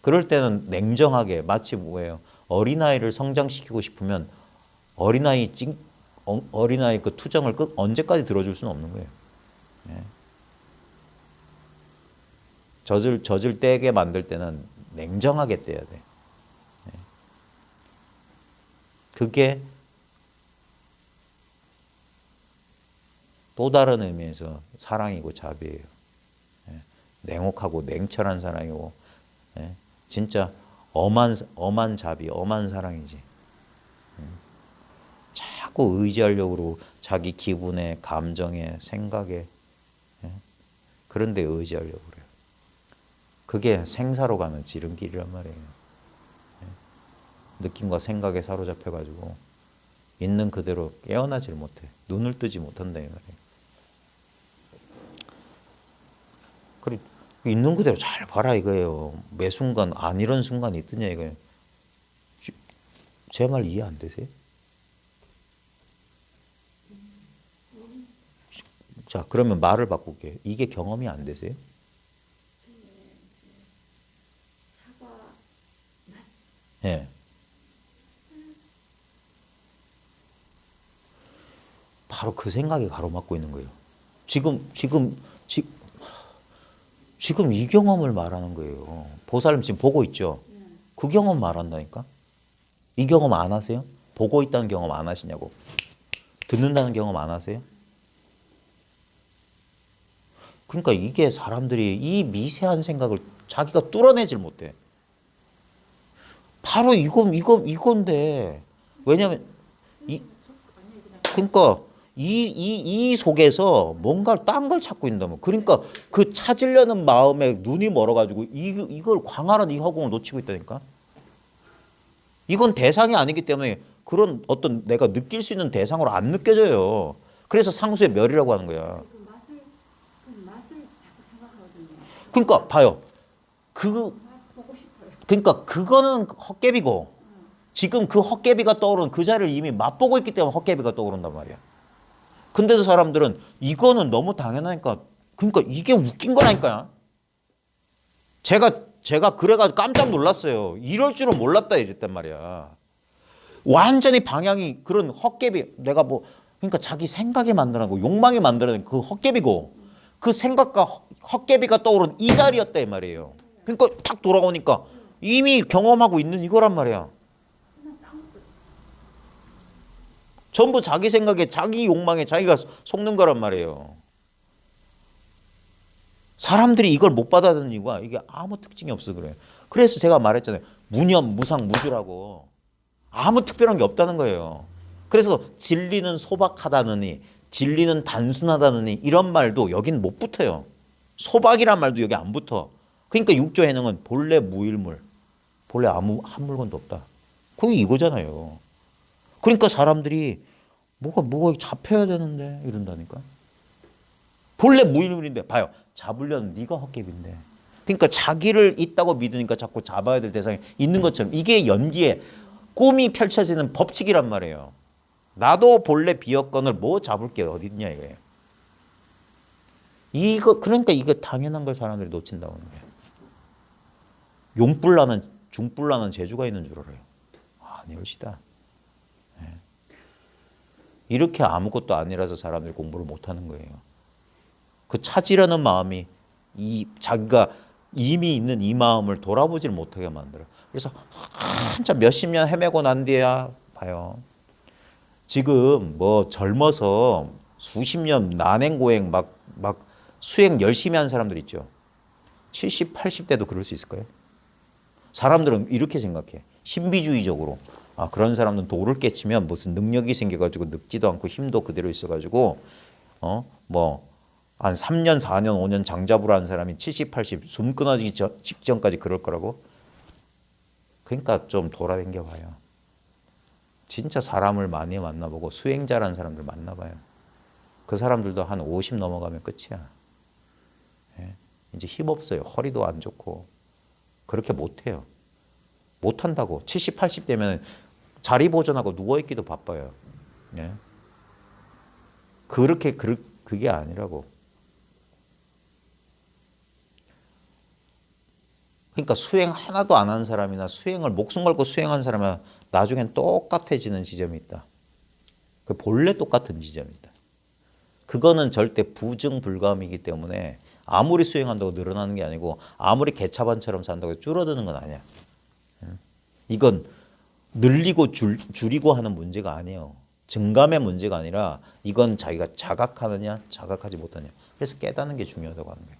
그럴 때는 냉정하게, 마치 뭐예요? 어린아이를 성장시키고 싶으면 어린아이 그 투정을 언제까지 들어줄 수는 없는 거예요. 예. 젖을 떼게 만들 때는 냉정하게 떼야 돼. 예. 그게 또 다른 의미에서 사랑이고 자비예요. 예. 냉혹하고 냉철한 사랑이고, 예. 진짜 엄한 자비, 엄한 사랑이지. 자꾸 의지하려고 자기 기분에, 감정에, 생각에, 예. 그런 데 의지하려고 그래요. 그게 생사로 가는 지름길이란 말이에요. 예. 느낌과 생각에 사로잡혀가지고 있는 그대로 깨어나질 못해. 눈을 뜨지 못한다 이 말이에요. 그래, 있는 그대로 잘 봐라 이거예요. 매 순간 안 이런 순간이 있더냐 이거예요. 제 말 이해 안 되세요? 자, 그러면 말을 바꿀게요. 이게 경험이 안 되세요? 사과 예. 바로 그 생각이 가로막고 있는 거예요. 지금 이 경험을 말하는 거예요. 보살님 지금 보고 있죠? 그 경험 말한다니까? 이 경험 안 하세요? 보고 있다는 경험 안 하시냐고. 듣는다는 경험 안 하세요? 그러니까 이게 사람들이 이 미세한 생각을 자기가 뚫어내질 못해. 바로 이건데. 왜냐면, 그러니까 이 속에서 뭔가 딴 걸 찾고 있다면. 그러니까 그 찾으려는 마음에 눈이 멀어가지고 이걸 광활한 이 허공을 놓치고 있다니까. 이건 대상이 아니기 때문에 그런 어떤 내가 느낄 수 있는 대상으로 안 느껴져요. 그래서 상수의 멸이라고 하는 거야. 그 맛을 자꾸 생각하거든요. 그러니까 봐요. 맛 보고 싶어요. 그러니까 그거는 헛개비고 지금 그 헛개비가 떠오르는 그 자리를 이미 맛보고 있기 때문에 헛개비가 떠오른단 말이야. 근데도 사람들은 이거는 너무 당연하니까 그러니까 이게 웃긴 거라니까. 제가 그래가지고 깜짝 놀랐어요. 이럴 줄은 몰랐다 이랬단 말이야. 완전히 방향이 그런 헛개비 내가 뭐 그러니까 자기 생각이 만들어낸 거 욕망이 만들어낸 그 헛개비고 그 생각과 헛개비가 떠오른 이 자리였다 이 말이에요. 그러니까 탁 돌아오니까 이미 경험하고 있는 이거란 말이야. 전부 자기 생각에 자기 욕망에 자기가 속는 거란 말이에요. 사람들이 이걸 못 받아들이는 이유가 이게 아무 특징이 없어 그래요. 그래서 제가 말했잖아요. 무념, 무상, 무주라고. 아무 특별한 게 없다는 거예요. 그래서 진리는 소박하다느니 진리는 단순하다느니 이런 말도 여긴 못 붙어요. 소박이란 말도 여기 안 붙어. 그러니까 육조 해능은 본래 무일물. 본래 아무 한 물건도 없다. 그게 이거잖아요. 그러니까 사람들이 뭐가 잡혀야 되는데 이런다니까. 본래 무일물인데 봐요. 잡으려는 네가 헛개비인데. 그러니까 자기를 있다고 믿으니까 자꾸 잡아야 될 대상이 있는 것처럼 이게 연기에 꿈이 펼쳐지는 법칙이란 말이에요. 나도 본래 비었건을 뭐 잡을 게 어디 있냐 이거예요. 그러니까 이거 당연한 걸 사람들이 놓친다고 하는 거예요. 용불나는 중불나는 재주가 있는 줄 알아요. 아니올시다. 이렇게 아무것도 아니라서 사람들이 공부를 못하는 거예요. 그 찾으려는 마음이 자기가 이미 있는 이 마음을 돌아보질 못하게 만들어. 그래서 한참 몇십 년 헤매고 난 뒤에야 봐요. 지금 뭐 젊어서 수십 년 난행고행 막 수행 열심히 하는 사람들 있죠. 70, 80대도 그럴 수 있을까요? 사람들은 이렇게 생각해. 신비주의적으로. 그런 사람들은 도를 깨치면 무슨 능력이 생겨가지고 늙지도 않고 힘도 그대로 있어가지고 한 3년, 4년, 5년 장잡으로 한 사람이 70, 80 숨 끊어지기 직전까지 그럴 거라고. 그러니까 좀 돌아다녀 봐요. 진짜 사람을 많이 만나보고 수행자라는 사람들 만나봐요. 그 사람들도 한 50 넘어가면 끝이야. 이제 힘없어요. 허리도 안 좋고 그렇게 못해요. 못한다고. 70, 80 되면 자리 보존하고 누워있기도 바빠요. 예? 그게 아니라고. 그러니까 수행 하나도 안 한 사람이나 수행을 목숨 걸고 수행한 사람은 나중엔 똑같아지는 지점이 있다. 그 본래 똑같은 지점이 있다. 그거는 절대 부증불감이기 때문에 아무리 수행한다고 늘어나는 게 아니고 아무리 개차반처럼 산다고 줄어드는 건 아니야. 이건 늘리고 줄이고 하는 문제가 아니에요. 증감의 문제가 아니라 이건 자기가 자각하느냐 자각하지 못하느냐. 그래서 깨닫는 게 중요하다고 하는 거예요.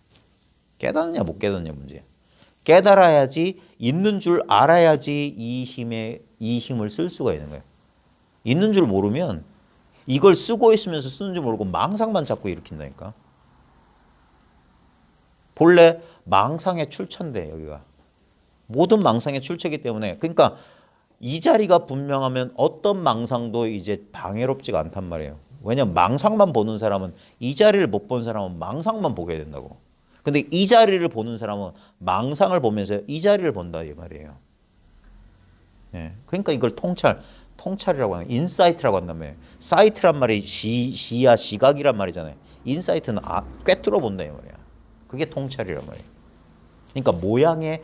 깨닫느냐 못 깨닫느냐 문제야. 깨달아야지, 있는 줄 알아야지 이 힘을 쓸 수가 있는 거예요. 있는 줄 모르면 이걸 쓰고 있으면서 쓰는 줄 모르고 망상만 자꾸 일으킨다니까. 본래 망상의 출처인데 여기가. 모든 망상의 출처이기 때문에 그러니까 이 자리가 분명하면 어떤 망상도 이제 방해롭지가 않단 말이에요. 왜냐하면 망상만 보는 사람은 이 자리를 못 본 사람은 망상만 보게 된다고. 근데 이 자리를 보는 사람은 망상을 보면서 이 자리를 본다 이 말이에요. 예. 그러니까 이걸 통찰이라고 하는 인사이트라고 한단 말이에요. 사이트란 말이 시야 시각이란 말이잖아요. 인사이트는 꿰뚫어 본다 이 말이야. 그게 통찰이란 말이에요. 그러니까 모양에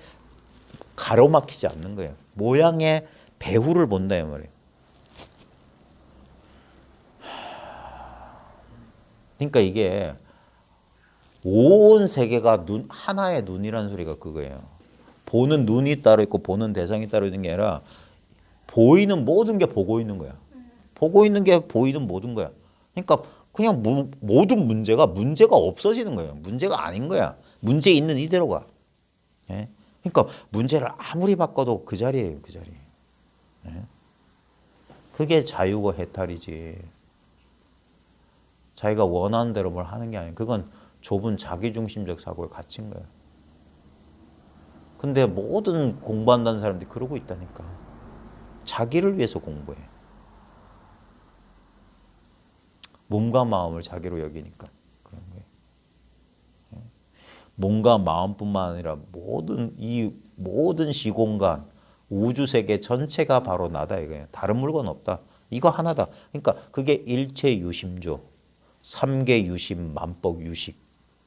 가로막히지 않는 거예요. 모양의 배후를 본다 이 말이에요. 그러니까 이게 온 세계가 하나의 눈이라는 소리가 그거예요. 보는 눈이 따로 있고 보는 대상이 따로 있는 게 아니라 보이는 모든 게 보고 있는 거야. 보고 있는 게 보이는 모든 거야. 그러니까 그냥 모든 문제가 없어지는 거예요. 문제가 아닌 거야. 문제 있는 이대로가. 예? 그러니까 문제를 아무리 바꿔도 그 자리예요. 그 자리. 예? 그게 자유고 해탈이지. 자기가 원하는 대로 뭘 하는 게 아니에요. 그건 좁은 자기중심적 사고에 갇힌 거예요. 근데 모든 공부한다는 사람들이 그러고 있다니까. 자기를 위해서 공부해. 몸과 마음을 자기로 여기니까 그런 거예요. 몸과 마음뿐만 아니라 모든 시공간, 우주 세계 전체가 바로 나다 이거예요. 다른 물건 없다. 이거 하나다. 그러니까 그게 일체 유심조, 삼계 유심, 만법 유식.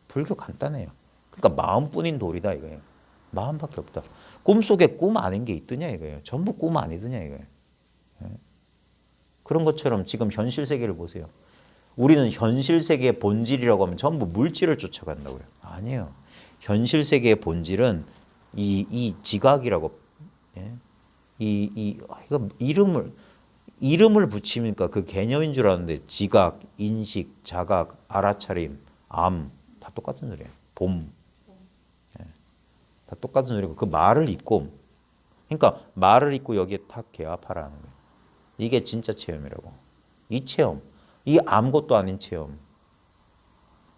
불교 간단해요. 그러니까 마음뿐인 도리다 이거예요. 마음밖에 없다. 꿈속에 꿈 아닌 게 있더냐 이거예요. 전부 꿈 아니더냐 이거예요. 그런 것처럼 지금 현실 세계를 보세요. 우리는 현실 세계의 본질이라고 하면 전부 물질을 쫓아간다고요. 아니에요. 현실 세계의 본질은 이 지각이라고. 예? 이거 이름을 붙이니까 그 개념인 줄 아는데 지각, 인식, 자각, 알아차림, 암 다 똑같은 소리예요. 봄. 예. 다 똑같은 소리고 그 말을 잊고 그러니까 말을 잊고 여기에 탁 개합하라는 거예요. 이게 진짜 체험이라고. 이 체험. 이 아무것도 아닌 체험.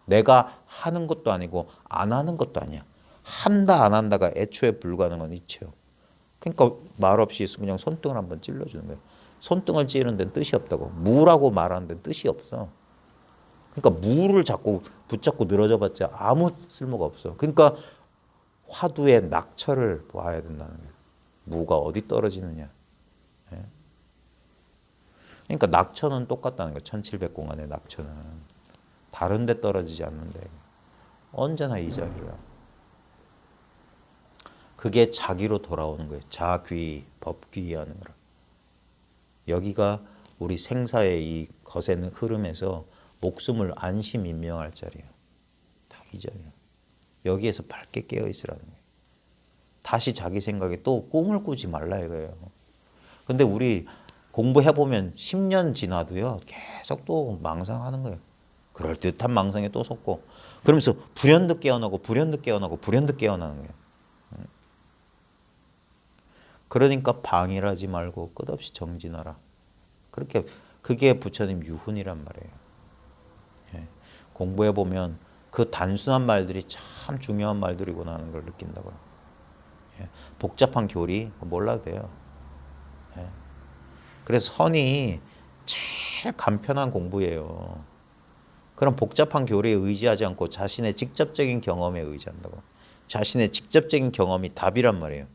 내가 하는 것도 아니고 안 하는 것도 아니야. 한다 안 한다가 애초에 불가능한 이 체험. 그러니까 말 없이 그냥 손등을 한번 찔러주는 거예요. 손등을 찌르는 데는 뜻이 없다고. 무라고 말하는 데는 뜻이 없어. 그러니까 무를 자꾸 붙잡고 늘어져 봤자 아무 쓸모가 없어. 그러니까 화두의 낙처를 봐야 된다는 거예요. 무가 어디 떨어지느냐. 예? 그러니까 낙처는 똑같다는 거예요. 1700공안의 낙처는. 다른 데 떨어지지 않는데 언제나 이 자리야. 그게 자기로 돌아오는 거예요. 자귀, 법귀하는 거라. 여기가 우리 생사의 이 거센 흐름에서 목숨을 안심인명할 자리야. 다 이 자리야. 여기에서 밝게 깨어 있으라는 거예요. 다시 자기 생각에 또 꿈을 꾸지 말라 이거예요. 근데 우리 공부해보면 10년 지나도요. 계속 또 망상하는 거예요. 그럴듯한 망상에 또 속고 그러면서 불현듯 깨어나고 불현듯 깨어나고 불현듯 깨어나는 거예요. 그러니까 방일하지 말고 끝없이 정진하라. 그렇게 그게 부처님 유훈이란 말이에요. 예. 공부해 보면 그 단순한 말들이 참 중요한 말들이구나 하는 걸 느낀다고요. 예. 복잡한 교리 몰라도 돼요. 예. 그래서 선이 제일 간편한 공부예요. 그런 복잡한 교리에 의지하지 않고 자신의 직접적인 경험에 의지한다고. 자신의 직접적인 경험이 답이란 말이에요.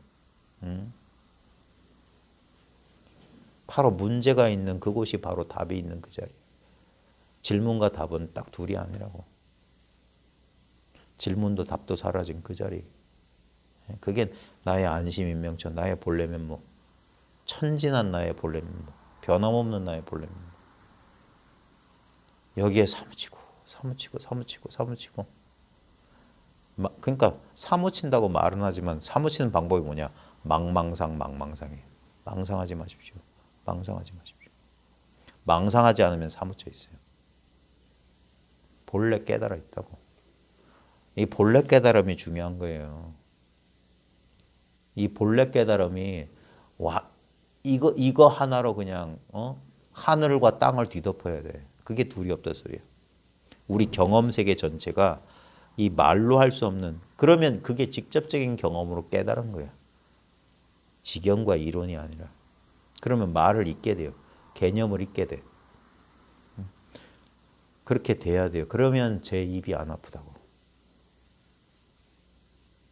바로 문제가 있는 그곳이 바로 답이 있는 그 자리. 질문과 답은 딱 둘이 아니라고. 질문도 답도 사라진 그 자리. 그게 나의 안심인명처, 나의 본래 면목, 천진한 나의 본래 면목, 변함없는 나의 본래 면목. 여기에 사무치고 사무치고 사무치고 사무치고. 그러니까 사무친다고 말은 하지만 사무치는 방법이 뭐냐? 망망상 망망상이에요. 망상하지 마십시오. 망상하지 마십시오. 망상하지 않으면 사무쳐 있어요. 본래 깨달아 있다고. 이 본래 깨달음이 중요한 거예요. 이 본래 깨달음이 와 이거 하나로 그냥 하늘과 땅을 뒤덮어야 돼. 그게 둘이 없다 소리야. 우리 경험 세계 전체가 이 말로 할 수 없는, 그러면 그게 직접적인 경험으로 깨달은 거야. 지경과 이론이 아니라. 그러면 말을 잊게 돼요. 개념을 잊게 돼. 그렇게 돼야 돼요. 그러면 제 입이 안 아프다고.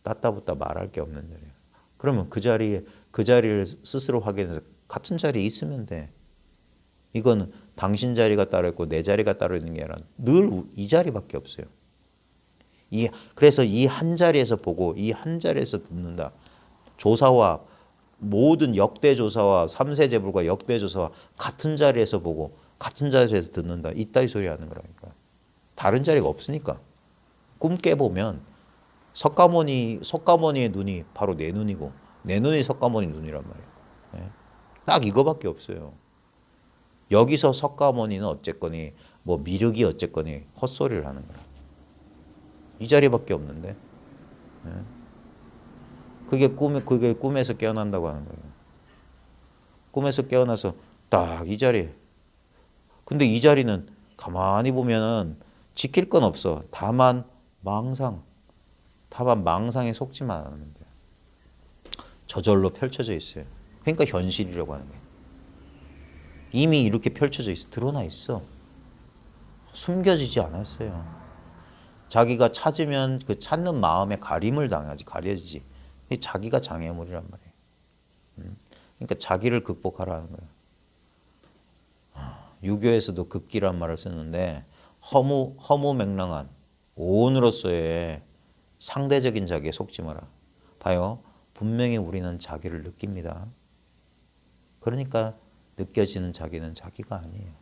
따따붙다 말할 게 없는 자리예요. 그러면 그 자리를 스스로 확인해서 같은 자리에 있으면 돼. 이건 당신 자리가 따로 있고 내 자리가 따로 있는 게 아니라 늘 이 자리밖에 없어요. 그래서 이 한 자리에서 보고 이 한 자리에서 듣는다. 조사와 모든 역대 조사와 3세 재불과 역대 조사와 같은 자리에서 보고 같은 자리에서 듣는다. 이따위 소리 하는 거라니까. 다른 자리가 없으니까. 꿈 깨보면 석가모니의 눈이 바로 내 눈이고 내 눈이 석가모니 눈이란 말이에요. 딱 이거밖에 없어요. 여기서 석가모니는 어쨌거니 뭐 미륵이 어쨌거니 헛소리를 하는 거야. 이 자리밖에 없는데. 그게 꿈에서 깨어난다고 하는 거예요. 꿈에서 깨어나서 딱 이 자리에. 근데 이 자리는 가만히 보면은 지킬 건 없어. 다만 망상에 속지만 않으면 돼요. 저절로 펼쳐져 있어요. 그러니까 현실이라고 하는 거예요. 이미 이렇게 펼쳐져 있어. 드러나 있어. 숨겨지지 않았어요. 자기가 찾으면 그 찾는 마음에 가림을 당하지, 가려지지. 자기가 장애물이란 말이에요. 그러니까 자기를 극복하라는 거예요. 유교에서도 극기란 말을 쓰는데 허무맹랑한 오온으로서의 상대적인 자기에 속지 마라. 봐요. 분명히 우리는 자기를 느낍니다. 그러니까 느껴지는 자기는 자기가 아니에요.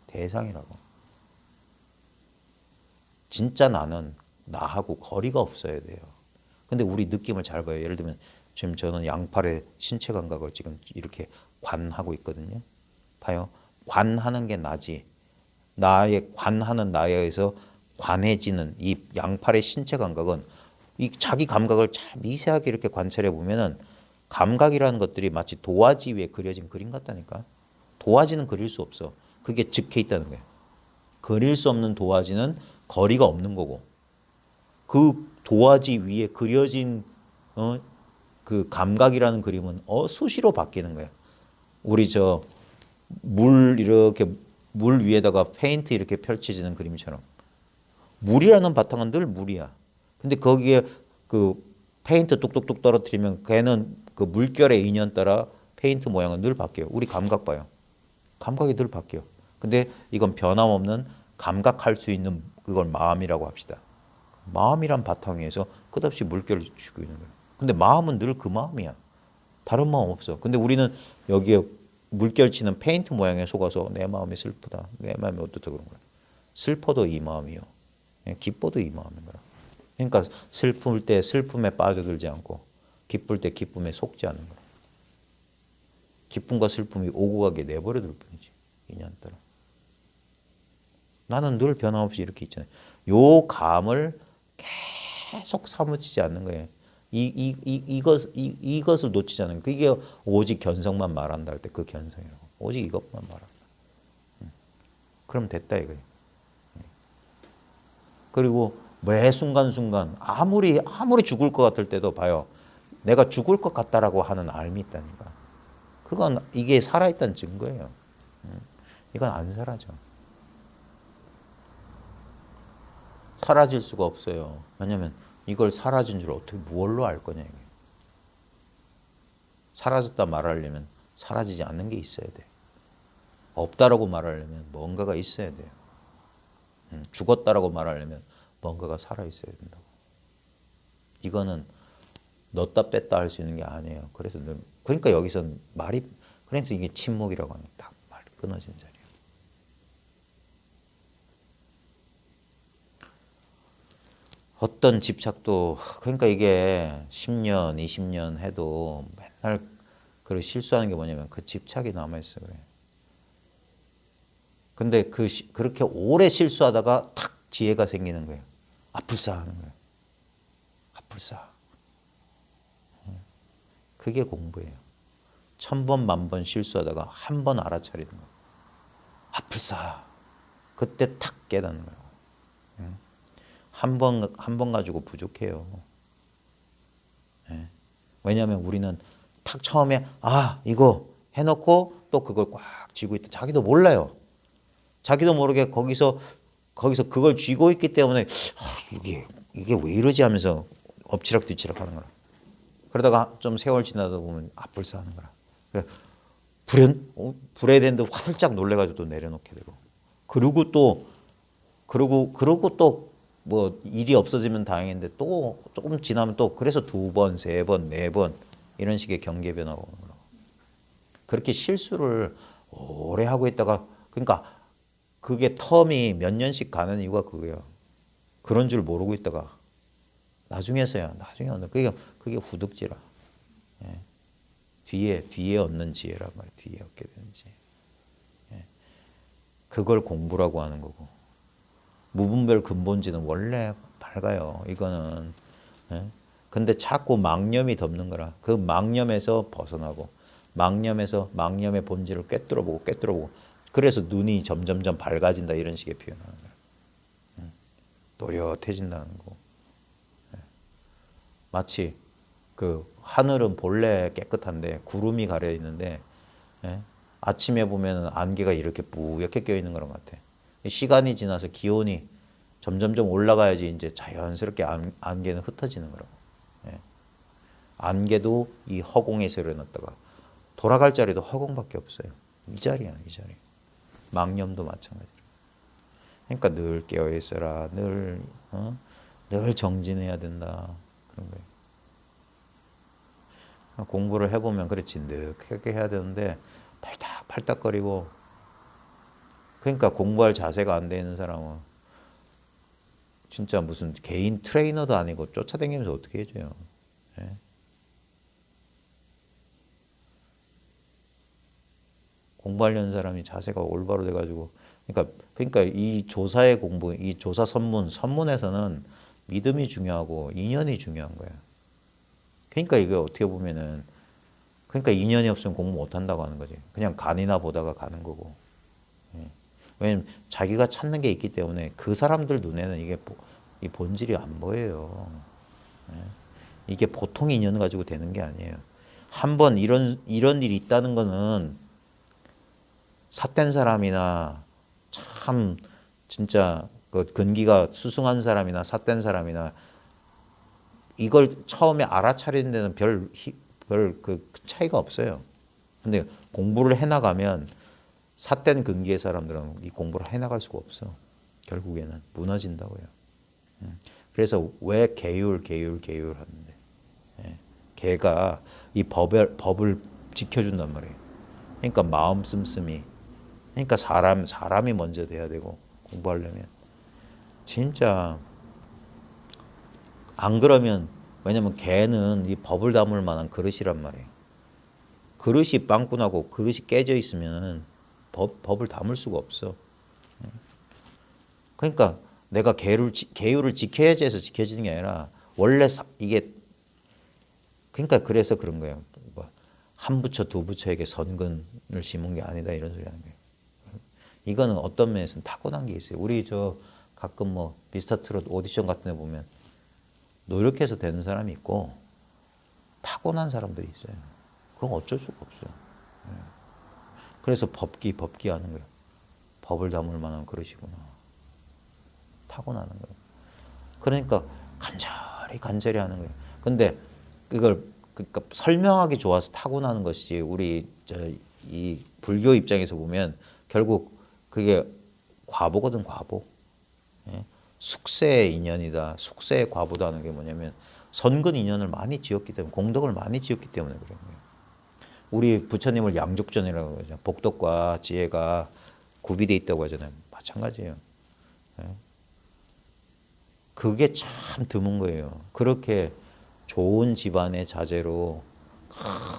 대상이라고. 진짜 나는 나하고 거리가 없어야 돼요. 근데 우리 느낌을 잘 봐요. 예를 들면 지금 저는 양팔의 신체 감각을 지금 이렇게 관하고 있거든요. 봐요. 관하는 게 나지. 나의 관하는 나에 의해서 관해지는 이 양팔의 신체 감각은 이 자기 감각을 잘 미세하게 이렇게 관찰해 보면은 감각이라는 것들이 마치 도화지 위에 그려진 그림 같다니까. 도화지는 그릴 수 없어. 그게 적혀 있다는 거예요. 그릴 수 없는 도화지는 거리가 없는 거고, 그 도화지 위에 그려진 그 감각이라는 그림은 수시로 바뀌는 거야. 우리 물 위에다가 페인트 이렇게 펼쳐지는 그림처럼 물이라는 바탕은 늘 물이야. 근데 거기에 그 페인트 뚝뚝뚝 떨어뜨리면 걔는 그 물결의 인연 따라 페인트 모양은 늘 바뀌어요. 우리 감각 봐요. 감각이 늘 바뀌어. 근데 이건 변함없는 감각할 수 있는 그걸 마음이라고 합시다. 마음이란 바탕 위에서 끝없이 물결을 주고 있는 거예요. 근데 마음은 늘 그 마음이야. 다른 마음 없어. 근데 우리는 여기에 물결 치는 페인트 모양에 속아서 내 마음이 슬프다. 내 마음이 어떻다 그런 거야. 슬퍼도 이 마음이요. 기뻐도 이 마음인 거야. 그러니까 슬플 때 슬픔에 빠져들지 않고 기쁠 때 기쁨에 속지 않는 거야. 기쁨과 슬픔이 오고 가게 내버려 둘 뿐이지. 인연 따라. 나는 늘 변함없이 이렇게 있잖아요. 요 감을 계속 사무치지 않는 거예요. 이것을 놓치지 않는 거예요. 그게 오직 견성만 말한다 할 때 그 견성이라고. 오직 이것만 말한다. 그럼 됐다 이거예요. 그리고 매 순간순간 아무리 죽을 것 같을 때도 봐요. 내가 죽을 것 같다라고 하는 알미 있다니까. 그건 이게 살아있다는 증거예요. 이건 안 사라져. 사라질 수가 없어요. 왜냐하면 이걸 사라진 줄 어떻게 무얼로 알 거냐 이게. 사라졌다 말하려면 사라지지 않는 게 있어야 돼. 없다라고 말하려면 뭔가가 있어야 돼요. 죽었다라고 말하려면 뭔가가 살아 있어야 된다고. 이거는 넣었다 뺐다 할 수 있는 게 아니에요. 그래서 그러니까 여기선 말이 그래서 이게 침묵이라고 하는 딱 말이 끊어진 자리예요. 어떤 집착도 그러니까 이게 10년, 20년 해도 맨날 그 실수하는 게 뭐냐면 그 집착이 남아 있어 그래. 근데 그렇게 오래 실수하다가 탁 지혜가 생기는 거예요. 아플싸 하는 거예요. 아플싸. 그게 공부예요. 1000번, 10,000번 실수하다가 한 번 알아차리는 거예요. 아플싸. 그때 탁 깨닫는 거예요. 한 번 가지고 부족해요. 왜냐하면 우리는 탁 처음에 이거 해놓고 또 그걸 꽉 쥐고 있다. 자기도 몰라요. 자기도 모르게 거기서 그걸 쥐고 있기 때문에 이게 왜 이러지 하면서 엎치락 뒤치락 하는 거라. 그러다가 좀 세월 지나다 보면 아플싸 하는 거라. 불에 대는데 화들짝 놀래가지고 또 내려놓게 되고. 그러고 또 뭐 일이 없어지면 다행인데 또 조금 지나면 또 그래서 2번, 3번, 4번 이런 식의 경계 변화가 오는 거라고. 그렇게 실수를 오래 하고 있다가 그러니까 그게 텀이 몇 년씩 가는 이유가 그거예요. 그런 줄 모르고 있다가 나중에 얻는 그게 후득지라. 뒤에 얻는 지혜란 말이에요. 뒤에 얻게 되는 지혜. 그걸 공부라고 하는 거고. 무분별 근본지는 원래 밝아요. 이거는. 근데 자꾸 망념이 덮는 거라. 그 망념에서 벗어나고 망념의 본질을 꿰뚫어보고 그래서 눈이 점점점 밝아진다 이런 식의 표현하는 거야. 또렷해진다는 거. 마치 그 하늘은 본래 깨끗한데 구름이 가려 있는데 아침에 보면 안개가 이렇게 뿌옇게 껴 있는 거랑 같아. 시간이 지나서 기온이 점점점 올라가야지 이제 자연스럽게 안개는 흩어지는 거라고. 안개도 이 허공에 세워놨다가 돌아갈 자리도 허공밖에 없어요. 이 자리야, 이 자리. 망념도 마찬가지로. 그러니까 늘 깨어 있어라, 늘 정진해야 된다 그런 거예요. 공부를 해보면 그렇지 느긋하게 해야 되는데 팔딱팔딱거리고 그러니까 공부할 자세가 안 돼 있는 사람은 진짜 무슨 개인 트레이너도 아니고 쫓아다니면서 어떻게 해줘요. 공부하려는 사람이 자세가 올바로 돼가지고 그러니까 이 조사의 공부, 이 조사 선문에서는 믿음이 중요하고 인연이 중요한 거야. 그러니까 이게 어떻게 보면은 그러니까 인연이 없으면 공부 못 한다고 하는 거지. 그냥 간이나 보다가 가는 거고. 왜냐면 자기가 찾는 게 있기 때문에 그 사람들 눈에는 이게 이 본질이 안 보여요. 이게 보통 인연 가지고 되는 게 아니에요. 한번 이런 일이 있다는 거는 삿된 사람이나 참 진짜 그 근기가 수승한 사람이나 삿된 사람이나 이걸 처음에 알아차리는 데는 별 그 차이가 없어요. 근데 공부를 해나가면 삿된 근기의 사람들은 이 공부를 해나갈 수가 없어. 결국에는 무너진다고요. 그래서 왜 계율 하는데 걔가 이 법을 지켜준단 말이에요. 그러니까 마음 씀씀이 그러니까 사람이 먼저 돼야 되고 공부하려면 진짜 안 그러면 왜냐면 걔는 이 법을 담을 만한 그릇이란 말이에요. 그릇이 빵꾸나고 그릇이 깨져 있으면 법을 담을 수가 없어. 그러니까 내가 계율을 지켜야지 해서 지켜지는 게 아니라 원래 이게 그러니까 그래서 그런 거예요. 뭐 한 부처 두 부처에게 선근을 심은 게 아니다 이런 소리 하는 거예요. 이거는 어떤 면에서는 타고난 게 있어요. 우리 저 가끔 뭐 미스터트롯 오디션 같은 데 보면 노력해서 되는 사람이 있고 타고난 사람들이 있어요. 그건 어쩔 수가 없어요. 그래서 법기 하는 거예요. 법을 담을 만한 그릇이구나. 타고나는 거예요. 그러니까 간절히 하는 거예요. 근데 그걸 그러니까 설명하기 좋아서 타고나는 것이지 우리 이 불교 입장에서 보면 결국 그게 과보거든, 과보. 예? 숙세의 인연이다. 숙세의 과보다는 게 뭐냐면 선근 인연을 많이 지었기 때문에, 공덕을 많이 지었기 때문에 그런 거예요. 우리 부처님을 양족전이라고 하죠. 복덕과 지혜가 구비돼 있다고 하잖아요. 마찬가지예요. 예? 그게 참 드문 거예요. 그렇게 좋은 집안의 자제로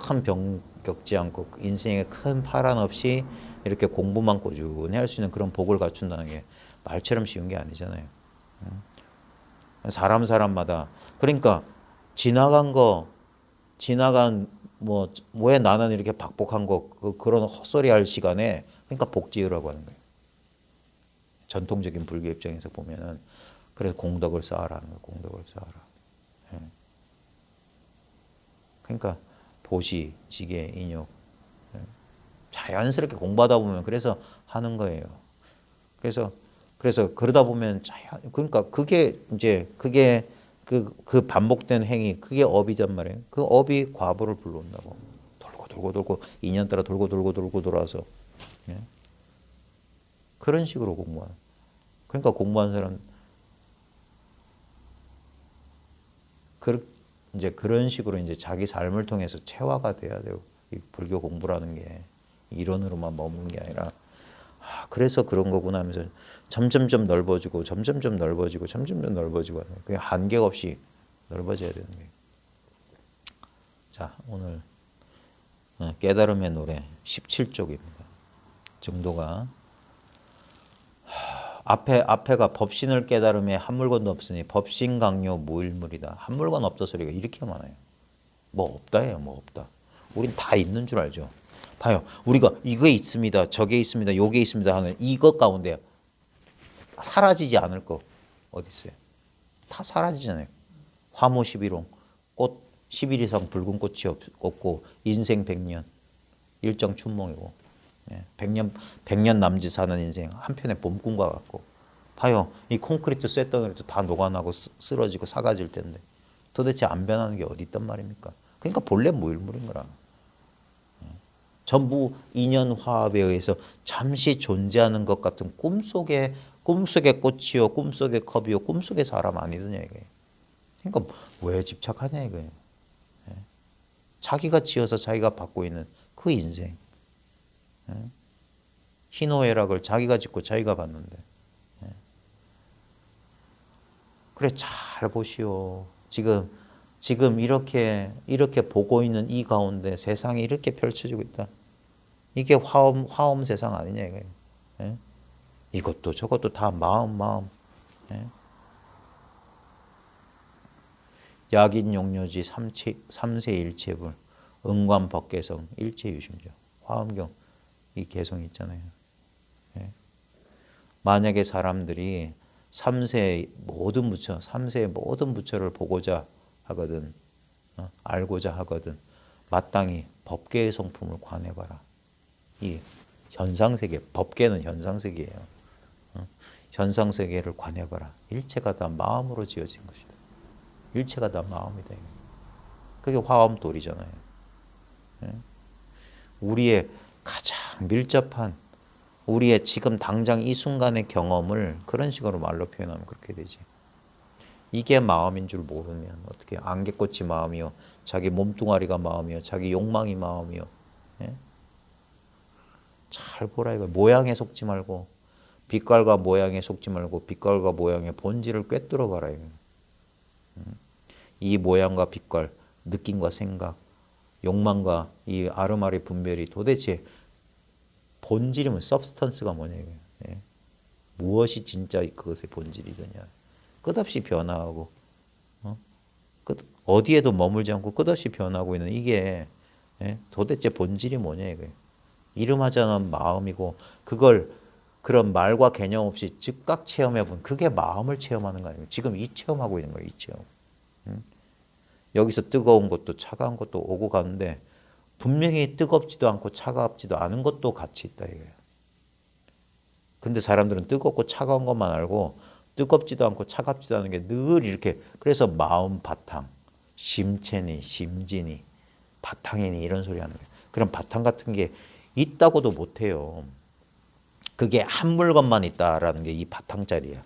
큰 병 겪지 않고 인생에 큰 파란 없이 이렇게 공부만 꾸준히 할 수 있는 그런 복을 갖춘다는 게 말처럼 쉬운 게 아니잖아요. 사람마다 그러니까 지나간 뭐 왜 나는 이렇게 박복한 거 그런 헛소리 할 시간에 그러니까 복지으라고 하는 거예요. 전통적인 불교 입장에서 보면은 그래서 공덕을 쌓아라는 거예요. 공덕을 쌓아라. 예. 그러니까 도시, 지계, 인욕 자연스럽게 공부하다 보면 그래서 하는 거예요. 그래서 그러다 보면 그러니까 그게 이제 그게 그 반복된 행위 그게 업이란 말이에요. 그 업이 과보를 불러온다고. 돌고 2년 따라 돌고 돌아서 예? 그런 식으로 공부하는. 그러니까 공부하는 사람 이제 그런 식으로 이제 자기 삶을 통해서 체화가 돼야 돼요. 이 불교 공부라는 게 이론으로만 머무는 게 아니라 그래서 그런 거구나 하면서 점점점 넓어지고 그게 한계가 없이 넓어져야 되는 거예요. 자, 오늘 깨달음의 노래 17쪽입니다. 정도가 앞에가 법신을 깨달음에 한 물건도 없으니 법신 강요 무일물이다. 한 물건 없다 소리가 이렇게 많아요. 뭐 없다예요. 뭐 없다. 우린 다 있는 줄 알죠. 봐요. 우리가 이게 있습니다. 저게 있습니다. 요게 있습니다 하는 이것 가운데 사라지지 않을 거 어디 있어요? 다 사라지잖아요. 화무 11홍 꽃 10일 이상 붉은 꽃이 없고 인생 100년 일정 춘몽이고 100년 남짓 사는 인생 한편의 봄꿈과 같고 봐요. 이 콘크리트 쇳덩어리도 다 녹아나고 쓰러지고 사가질 텐데 도대체 안 변하는 게 어디 있단 말입니까? 그러니까 본래 무일물인 거라. 전부 인연 화합에 의해서 잠시 존재하는 것 같은 꿈속의 꽃이요, 꿈속의 컵이요, 꿈속의 사람 아니더냐 이게. 그러니까 왜 집착하냐 이거예요. 자기가 지어서 자기가 받고 있는 그 인생. 희노애락을 자기가 짓고 자기가 받는데. 그래 잘 보시오. 지금 이렇게 보고 있는 이 가운데 세상이 이렇게 펼쳐지고 있다. 이게 화엄 세상 아니냐 이거예요. 예? 이것도 저것도 다 마음. 예? 약인용료지 삼세일체불 응관법계성 일체유심죠. 화엄경 이 개성이 있잖아요. 예? 만약에 사람들이 삼세의 모든 부처를 보고자 하거든, 알고자 하거든, 마땅히 법계의 성품을 관해봐라. 이 현상세계, 법계는 현상세계예요. 현상세계를 관해봐라. 일체가 다 마음으로 지어진 것이다. 일체가 다 마음이다. 그게 화엄돌이잖아요. 우리의 가장 밀접한 우리의 지금 당장 이 순간의 경험을 그런 식으로 말로 표현하면 그렇게 되지. 이게 마음인 줄 모르면 어떻게 안개꽃이 마음이요, 자기 몸뚱아리가 마음이요, 자기 욕망이 마음이요. 예? 잘 보라 이거. 모양에 속지 말고 빛깔과 모양에 속지 말고 빛깔과 모양의 본질을 꿰뚫어 봐라 이거. 이 모양과 빛깔, 느낌과 생각, 욕망과 이 아르마리 분별이 도대체 본질이면 substance가 뭐냐 이거예요. 예? 무엇이 진짜 그것의 본질이더냐. 끝없이 변화하고 어디에도 머물지 않고 끝없이 변하고 있는 이게 도대체 본질이 뭐냐 이거예요. 이름하자는 마음이고 그걸 그런 말과 개념 없이 즉각 체험해본 그게 마음을 체험하는 거 아니에요. 지금 이 체험하고 있는 거예요. 이 체험. 여기서 뜨거운 것도 차가운 것도 오고 가는데 분명히 뜨겁지도 않고 차갑지도 않은 것도 같이 있다 이거예요. 근데 사람들은 뜨겁고 차가운 것만 알고 뜨겁지도 않고 차갑지도 않은 게 늘 이렇게 그래서 마음 바탕, 심체니, 심지니, 바탕이니 이런 소리 하는 거예요. 그런 바탕 같은 게 있다고도 못해요. 그게 한 물건만 있다라는 게 이 바탕짜리야.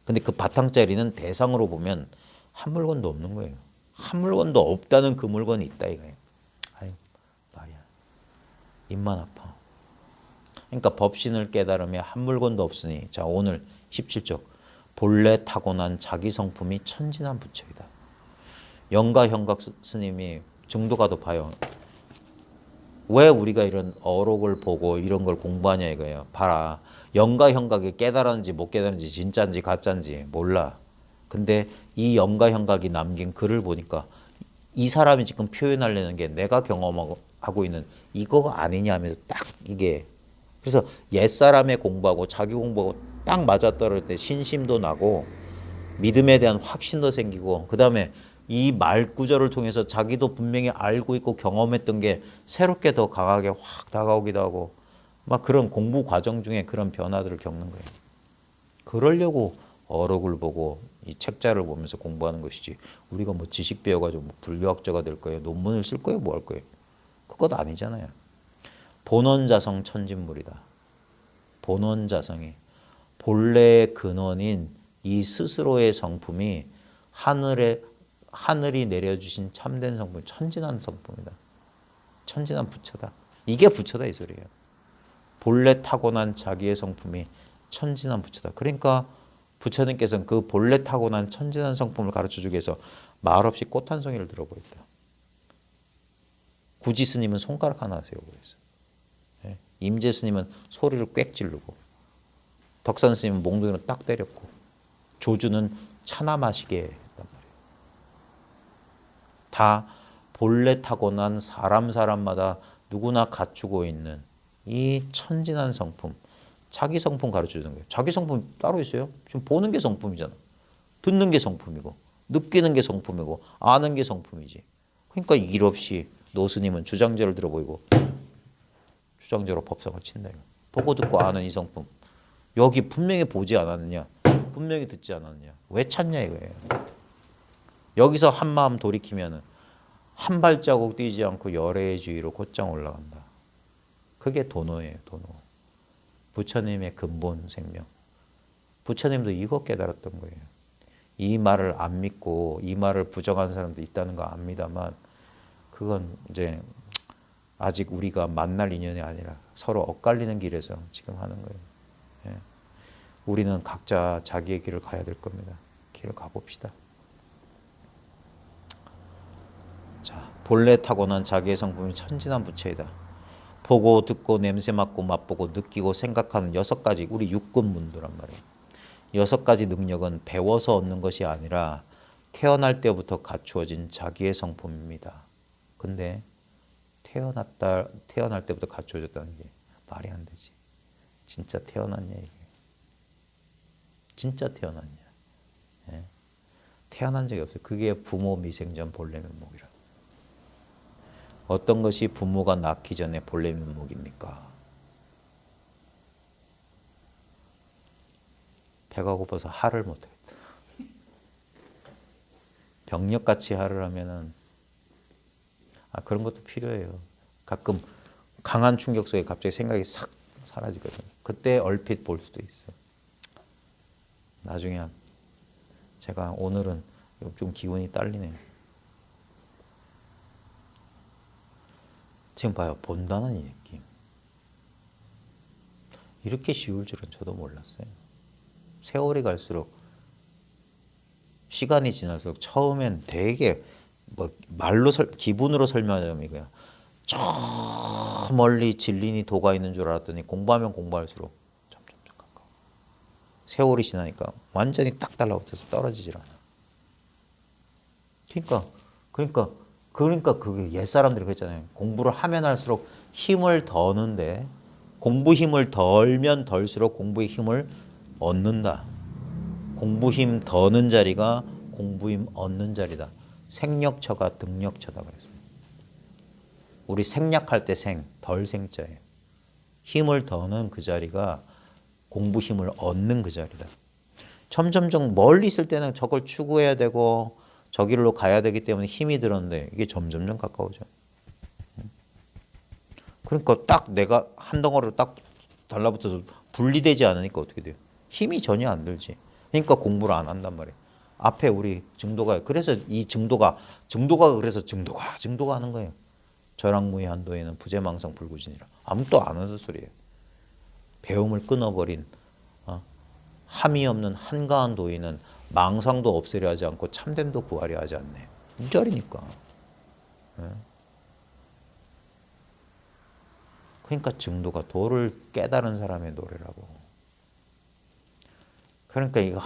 근데 그 바탕짜리는 대상으로 보면 한 물건도 없는 거예요. 한 물건도 없다는 그 물건이 있다 이거예요. 아유 말이야. 입만 아파. 그러니까 법신을 깨달으며 한 물건도 없으니 자 오늘 17쪽 본래 타고난 자기 성품이 천진한 부처이다. 영가 현각 스님이 증도가도 봐요. 왜 우리가 이런 어록을 보고 이런 걸 공부하냐 이거예요. 봐라. 영가 현각이 깨달았는지 못 깨달았는지 진짜인지 가짜인지 몰라. 근데 이 영가 현각이 남긴 글을 보니까 이 사람이 지금 표현하려는 게 내가 경험하고 있는 이거가 아니냐 하면서 딱 이게 그래서 옛사람의 공부하고 자기 공부하고 딱 맞아떨어질 때 신심도 나고 믿음에 대한 확신도 생기고 그 다음에 이 말 구절을 통해서 자기도 분명히 알고 있고 경험했던 게 새롭게 더 강하게 확 다가오기도 하고 막 그런 공부 과정 중에 그런 변화들을 겪는 거예요. 그러려고 어록을 보고 이 책자를 보면서 공부하는 것이지 우리가 뭐 지식 배워가지고 뭐 불교학자가 될 거예요. 논문을 쓸 거예요. 뭐 할 거예요. 그것 아니잖아요. 본원자성 천진물이다. 본원자성이 본래의 근원인 이 스스로의 성품이 하늘이 내려주신 참된 성품, 천진한 성품이다. 천진한 부처다. 이게 부처다 이 소리예요. 본래 타고난 자기의 성품이 천진한 부처다. 그러니까 부처님께서는 그 본래 타고난 천진한 성품을 가르쳐주기 위해서 말없이 꽃 한 송이를 들어보였다. 구지 스님은 손가락 하나 세우고 있어요. 임재 스님은 소리를 꽥 지르고 덕산 스님은 몽둥이로 딱 때렸고 조주는 차나 마시게 했단 말이에요. 다 본래 타고난 사람마다 누구나 갖추고 있는 이 천진한 성품, 자기 성품 가르쳐주는 거예요. 자기 성품 따로 있어요? 지금 보는 게 성품이잖아. 듣는 게 성품이고 느끼는 게 성품이고 아는 게 성품이지. 그러니까 일 없이 노스님은 주장제를 들어보이고 주장제로 법성을 친다. 보고 듣고 아는 이 성품. 여기 분명히 보지 않았느냐? 분명히 듣지 않았느냐? 왜 찾냐 이거예요. 여기서 한 마음 돌이키면은 한 발자국 뛰지 않고 열애의 주의로 곧장 올라간다. 그게 도노예요, 도노. 부처님의 근본 생명. 부처님도 이거 깨달았던 거예요. 이 말을 안 믿고 이 말을 부정한 사람도 있다는 거 압니다만 그건 이제 아직 우리가 만날 인연이 아니라 서로 엇갈리는 길에서 지금 하는 거예요. 예. 우리는 각자 자기의 길을 가야 될 겁니다. 길을 가봅시다. 자, 본래 타고난 자기의 성품이 천진한 부처이다. 보고 듣고 냄새 맡고 맛보고 느끼고 생각하는 6가지 우리 육근문도란 말이에요. 6가지 능력은 배워서 얻는 것이 아니라 태어날 때부터 갖추어진 자기의 성품입니다. 근데 태어날 때부터 갖추어졌다는 게 말이 안 되지. 진짜 태어났냐 이게. 진짜 태어났냐. 예? 태어난 적이 없어요. 그게 부모 미생전 본래 면목이라. 어떤 것이 부모가 낳기 전에 본래 면목입니까? 배가 고파서 할을 못하겠다. 병력같이 할을 하면은 그런 것도 필요해요. 가끔 강한 충격 속에 갑자기 생각이 싹 사라지거든요. 그때 얼핏 볼 수도 있어요. 나중에 제가 오늘은 좀 기운이 딸리네요. 지금 봐요. 본다는 이 느낌. 이렇게 쉬울 줄은 저도 몰랐어요. 세월이 갈수록 시간이 지날수록 처음엔 되게 뭐 말로 기분으로 설명하자면 이거야. 저 멀리 진린이 도가 있는 줄 알았더니 공부하면 공부할수록 점점 가까워. 세월이 지나니까 완전히 딱 달라붙어서 떨어지질 않아. 그러니까 그게 옛 사람들이 그랬잖아요. 공부를 하면 할수록 힘을 더는데 공부 힘을 덜면 덜수록 공부의 힘을 얻는다. 공부 힘 더는 자리가 공부 힘 얻는 자리다. 생력처가 등력처다 그랬습니다. 우리 생략할 때 덜 생자예요. 힘을 더는 그 자리가 공부 힘을 얻는 그 자리다. 점점점 멀리 있을 때는 저걸 추구해야 되고 저길로 가야 되기 때문에 힘이 들었는데 이게 점점점 가까워져. 그러니까 딱 내가 한 덩어리로 딱 달라붙어서 분리되지 않으니까 어떻게 돼요? 힘이 전혀 안 들지. 그러니까 공부를 안 한단 말이에요. 앞에 우리 증도가 그래서 이 증도가 그래서 증도가 하는 거예요. 절악무의 한도에는 부재망상 불구진이라. 아무도 안 하는 소리예요. 배움을 끊어버린 함이 없는 한가한 도인은 망상도 없애려 하지 않고 참됨도 구하려 하지 않네. 이 자리니까. 그러니까 증도가 도를 깨달은 사람의 노래라고. 그러니까 이거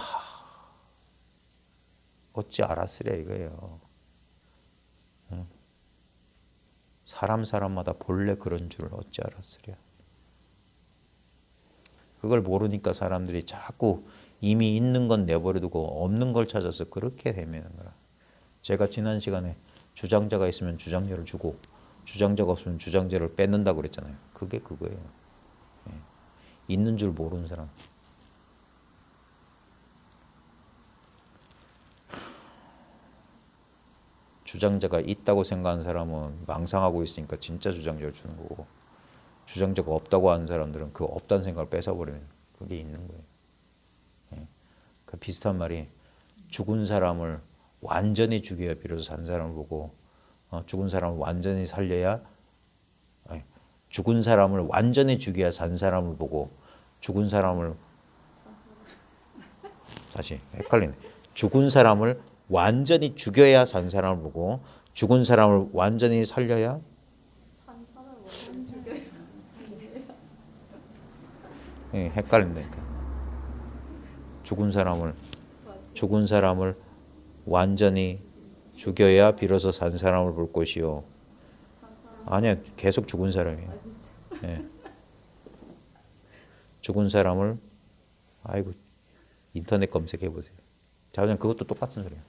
어찌 알았으랴 이거예요. 사람마다 본래 그런 줄을 어찌 알았으랴. 그걸 모르니까 사람들이 자꾸 이미 있는 건 내버려두고 없는 걸 찾아서 그렇게 헤매는 거라. 제가 지난 시간에 주장자가 있으면 주장자를 주고 주장자가 없으면 주장자를 뺏는다고 그랬잖아요. 그게 그거예요. 있는 줄 모르는 사람. 주장자가 있다고 생각하는 사람은 망상하고 있으니까 진짜 주장자를 주는 거고, 주장자가 없다고 하는 사람들은 그 없다는 생각을 뺏어버리면 그게 있는 거예요. 그 비슷한 말이 죽은 사람을 완전히 죽여야 비로소 산 사람을 보고 죽은 사람을 완전히 살려야 죽은 사람을 완전히 죽여야 산 사람을 보고 죽은 사람을 다시 헷갈리네. 죽은 사람을 완전히 죽여야 산 사람을 보고 죽은 사람을 완전히 살려야 산 사람을 완전 죽여요. 헷갈린다니까. 죽은 사람을 완전히 죽여야 비로소 산 사람을 볼 것이요. 아니야, 계속 죽은 사람이에요. 예. 죽은 사람을 아이고 인터넷 검색해 보세요. 자, 그냥 그것도 똑같은 소리예요.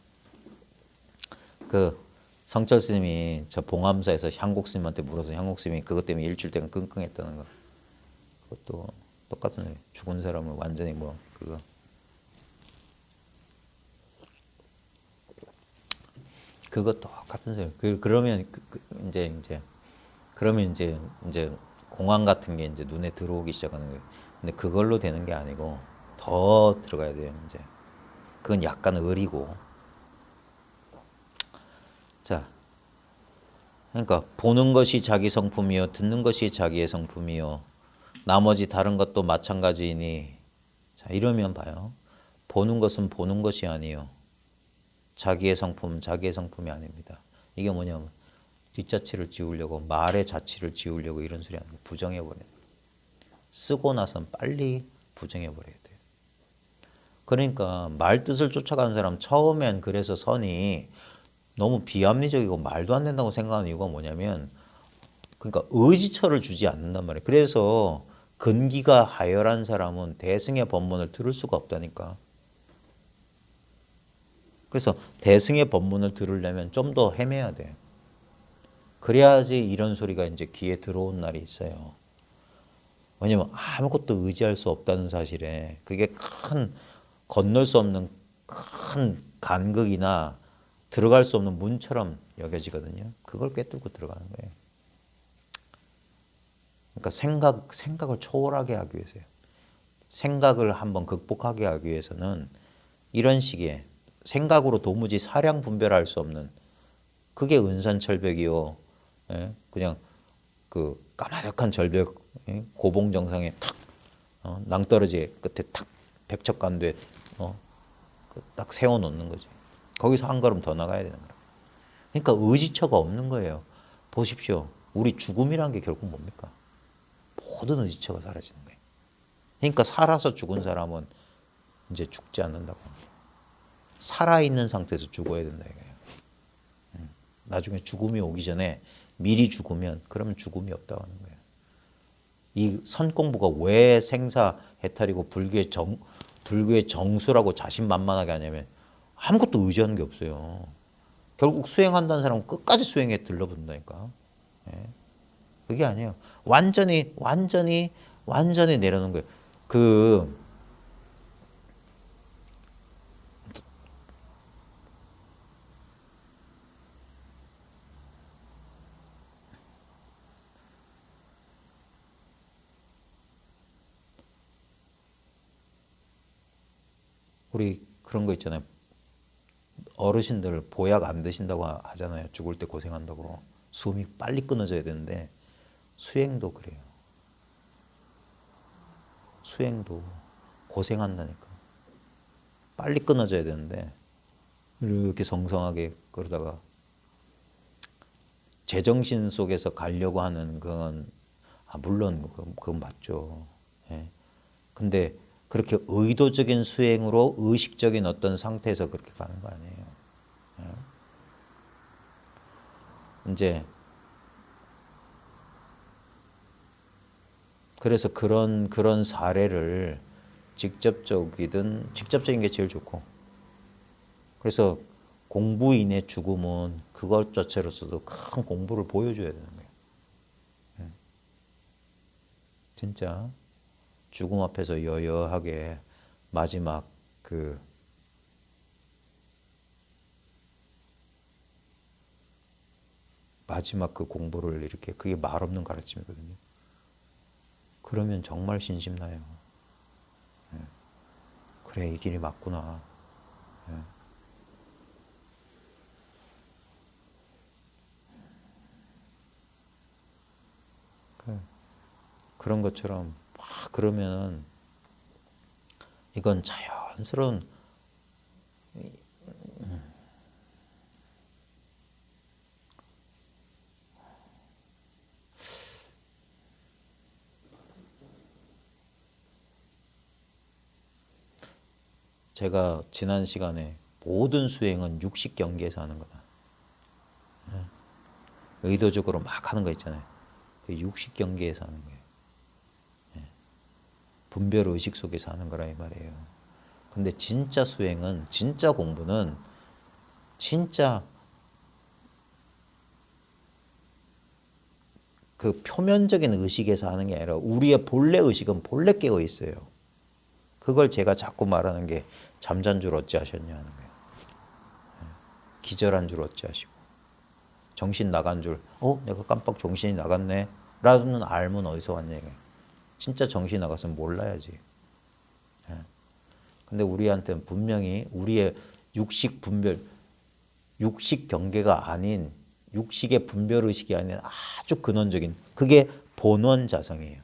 그 성철 스님이 저 봉암사에서 향곡 스님한테 물어서 향곡 스님이 그것 때문에 일주일 동안 끙끙했다는 거. 그것도 똑같은 소리예요. 죽은 사람을 완전히 뭐 그거. 그것도 똑같은 소리예요. 그러면 그러면 이제 공황 같은 게 이제 눈에 들어오기 시작하는 거예요. 근데 그걸로 되는 게 아니고 더 들어가야 돼요. 이제 그건 약간 의리고. 자, 그러니까 보는 것이 자기 성품이요, 듣는 것이 자기의 성품이요, 나머지 다른 것도 마찬가지이니. 자, 이러면 봐요. 보는 것은 보는 것이 아니요, 자기의 성품은 자기의 성품이 아닙니다. 이게 뭐냐면 뒷자치를 지우려고 말의 자치를 지우려고 이런 소리 하는 거 부정해버려요. 쓰고 나선 빨리 부정해버려야 돼요. 그러니까 말 뜻을 쫓아가는 사람 처음엔 그래서 선이 너무 비합리적이고 말도 안 된다고 생각하는 이유가 뭐냐면 그러니까 의지처를 주지 않는단 말이에요. 그래서 근기가 하열한 사람은 대승의 법문을 들을 수가 없다니까. 그래서 대승의 법문을 들으려면 좀 더 헤매야 돼. 그래야지 이런 소리가 이제 귀에 들어온 날이 있어요. 왜냐면 아무것도 의지할 수 없다는 사실에 그게 큰 건널 수 없는 큰 간극이나 들어갈 수 없는 문처럼 여겨지거든요. 그걸 꿰뚫고 들어가는 거예요. 그러니까 생각을 초월하게 하기 위해서요. 생각을 한번 극복하게 하기 위해서는 이런 식의 생각으로 도무지 사량 분별할 수 없는 그게 은산철벽이요. 예? 그냥 그 까마득한 절벽, 예? 고봉정상에 탁 낭떠러지 끝에 탁 백척간도에 딱 세워놓는 거지. 거기서 한 걸음 더 나가야 되는 거야. 그러니까 의지처가 없는 거예요. 보십시오. 우리 죽음이란 게 결국 뭡니까? 모든 의지처가 사라지는 거예요. 그러니까 살아서 죽은 사람은 이제 죽지 않는다고 합니다. 살아있는 상태에서 죽어야 된다 이거예요. 나중에 죽음이 오기 전에 미리 죽으면 그러면 죽음이 없다고 하는 거예요. 이 선공부가 왜 생사해탈이고 불교의 정수라고 자신만만하게 하냐면 아무것도 의지하는 게 없어요. 결국 수행한다는 사람은 끝까지 수행에 들러붙는다니까. 예. 그게 아니에요. 완전히 내려놓는 거예요. 우리 그런 거 있잖아요. 어르신들 보약 안 드신다고 하잖아요. 죽을 때 고생한다고. 숨이 빨리 끊어져야 되는데 수행도 그래요. 수행도 고생한다니까. 빨리 끊어져야 되는데 이렇게 성성하게 그러다가 제정신 속에서 가려고 하는 그건 물론 그건 맞죠. 예. 근데 그렇게 의도적인 수행으로 의식적인 어떤 상태에서 그렇게 가는 거 아니에요. 예. 이제 그래서 그런 사례를 직접적인 게 제일 좋고, 그래서 공부인의 죽음은 그것 자체로서도 큰 공부를 보여줘야 되는 거예요. 진짜 죽음 앞에서 여여하게 마지막 그 공부를 이렇게, 그게 말없는 가르침이거든요. 그러면 정말 신심나요. 그래, 이 길이 맞구나. 그런 것처럼 막 그러면 이건 자연스러운, 제가 지난 시간에 모든 수행은 육식 경계에서 하는 거다. 의도적으로 막 하는 거 있잖아요. 그 육식 경계에서 하는 거예요. 분별 의식 속에서 하는 거라 이 말이에요. 근데 진짜 수행은, 진짜 공부는 진짜 그 표면적인 의식에서 하는 게 아니라 우리의 본래 의식은 본래 깨어 있어요. 그걸 제가 자꾸 말하는 게 잠잔 줄 어찌 아셨냐 하는 거예요. 기절한 줄 어찌 아시고, 정신 나간 줄, 내가 깜빡 정신이 나갔네 라는 알면 어디서 왔냐 이거예요. 진짜 정신이 나갔으면 몰라야지. 근데 우리한테는 분명히 우리의 육식 분별, 육식 경계가 아닌, 육식의 분별 의식이 아닌 아주 근원적인, 그게 본원 자성이에요.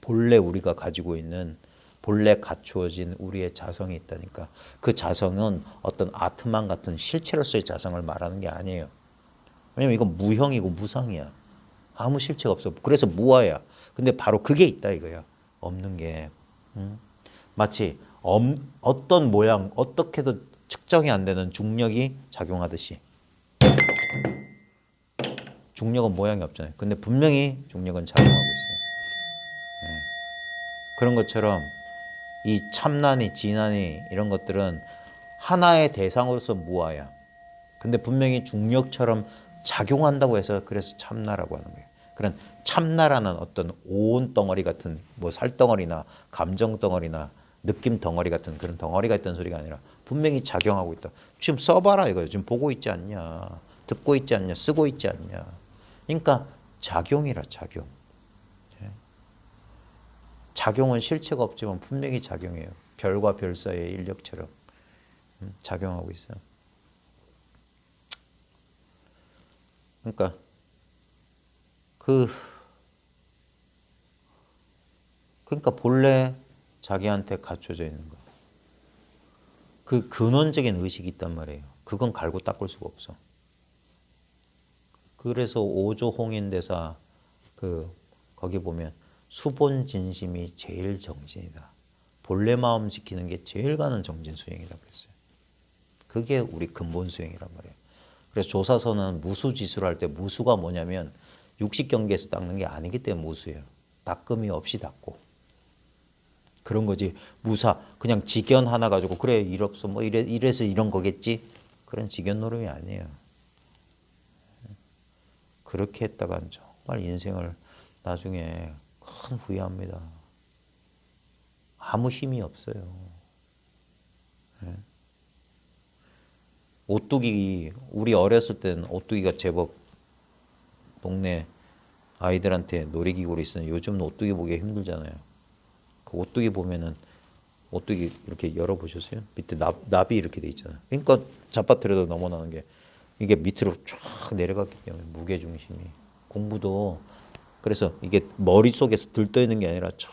본래 우리가 가지고 있는, 본래 갖추어진 우리의 자성이 있다니까. 그 자성은 어떤 아트만 같은 실체로서의 자성을 말하는 게 아니에요. 왜냐면 이건 무형이고 무상이야. 아무 실체가 없어. 그래서 무아야. 근데 바로 그게 있다 이거야. 없는 게. 마치 어떤 모양, 어떻게도 측정이 안 되는 중력이 작용하듯이. 중력은 모양이 없잖아요. 근데 분명히 중력은 작용하고 있어요. 그런 것처럼 이 참나니 진나니 이런 것들은 하나의 대상으로서 무아야. 근데 분명히 중력처럼 작용한다고 해서 그래서 참나라고 하는 거예요. 그런 참나라는 어떤 온 덩어리 같은, 뭐 살덩어리나 감정 덩어리나 느낌 덩어리 같은 그런 덩어리가 있다는 소리가 아니라 분명히 작용하고 있다. 지금 써봐라 이거예요. 지금 보고 있지 않냐, 듣고 있지 않냐, 쓰고 있지 않냐. 그러니까 작용이라, 작용. 작용은 실체가 없지만 분명히 작용해요. 별과 별 사이의 인력처럼 작용하고 있어요. 그러니까 그러니까 본래 자기한테 갖춰져 있는 거. 그 근원적인 의식이 있단 말이에요. 그건 갈고 닦을 수가 없어. 그래서 오조홍인대사 거기 보면 수본 진심이 제일 정진이다. 본래 마음 지키는 게 제일 가는 정진 수행이다 그랬어요. 그게 우리 근본 수행이란 말이에요. 그래서 조사서는 무수지수를 할 때 무수가 뭐냐면 육식 경계에서 닦는 게 아니기 때문에 무수예요. 닦음이 없이 닦고. 그런 거지. 무사 그냥 직견 하나 가지고 그래 일 없어 뭐 이래서 이런 거겠지. 그런 직견 노름이 아니에요. 그렇게 했다간 정말 인생을 나중에 큰 후회합니다. 아무 힘이 없어요. 오뚜기, 우리 어렸을 때는 오뚜기가 제법 동네 아이들한테 놀이기구로 있으면 요즘은 오뚜기 보기가 힘들잖아요. 그 오뚜기 보면은 오뚜기 이렇게 열어보셨어요? 밑에 납이 이렇게 돼 있잖아요. 그러니까 잡아뜨려도 넘어가는 게 이게 밑으로 쫙 내려갔기 때문에 무게중심이. 공부도 그래서 이게 머릿속에서 들떠 있는 게 아니라 저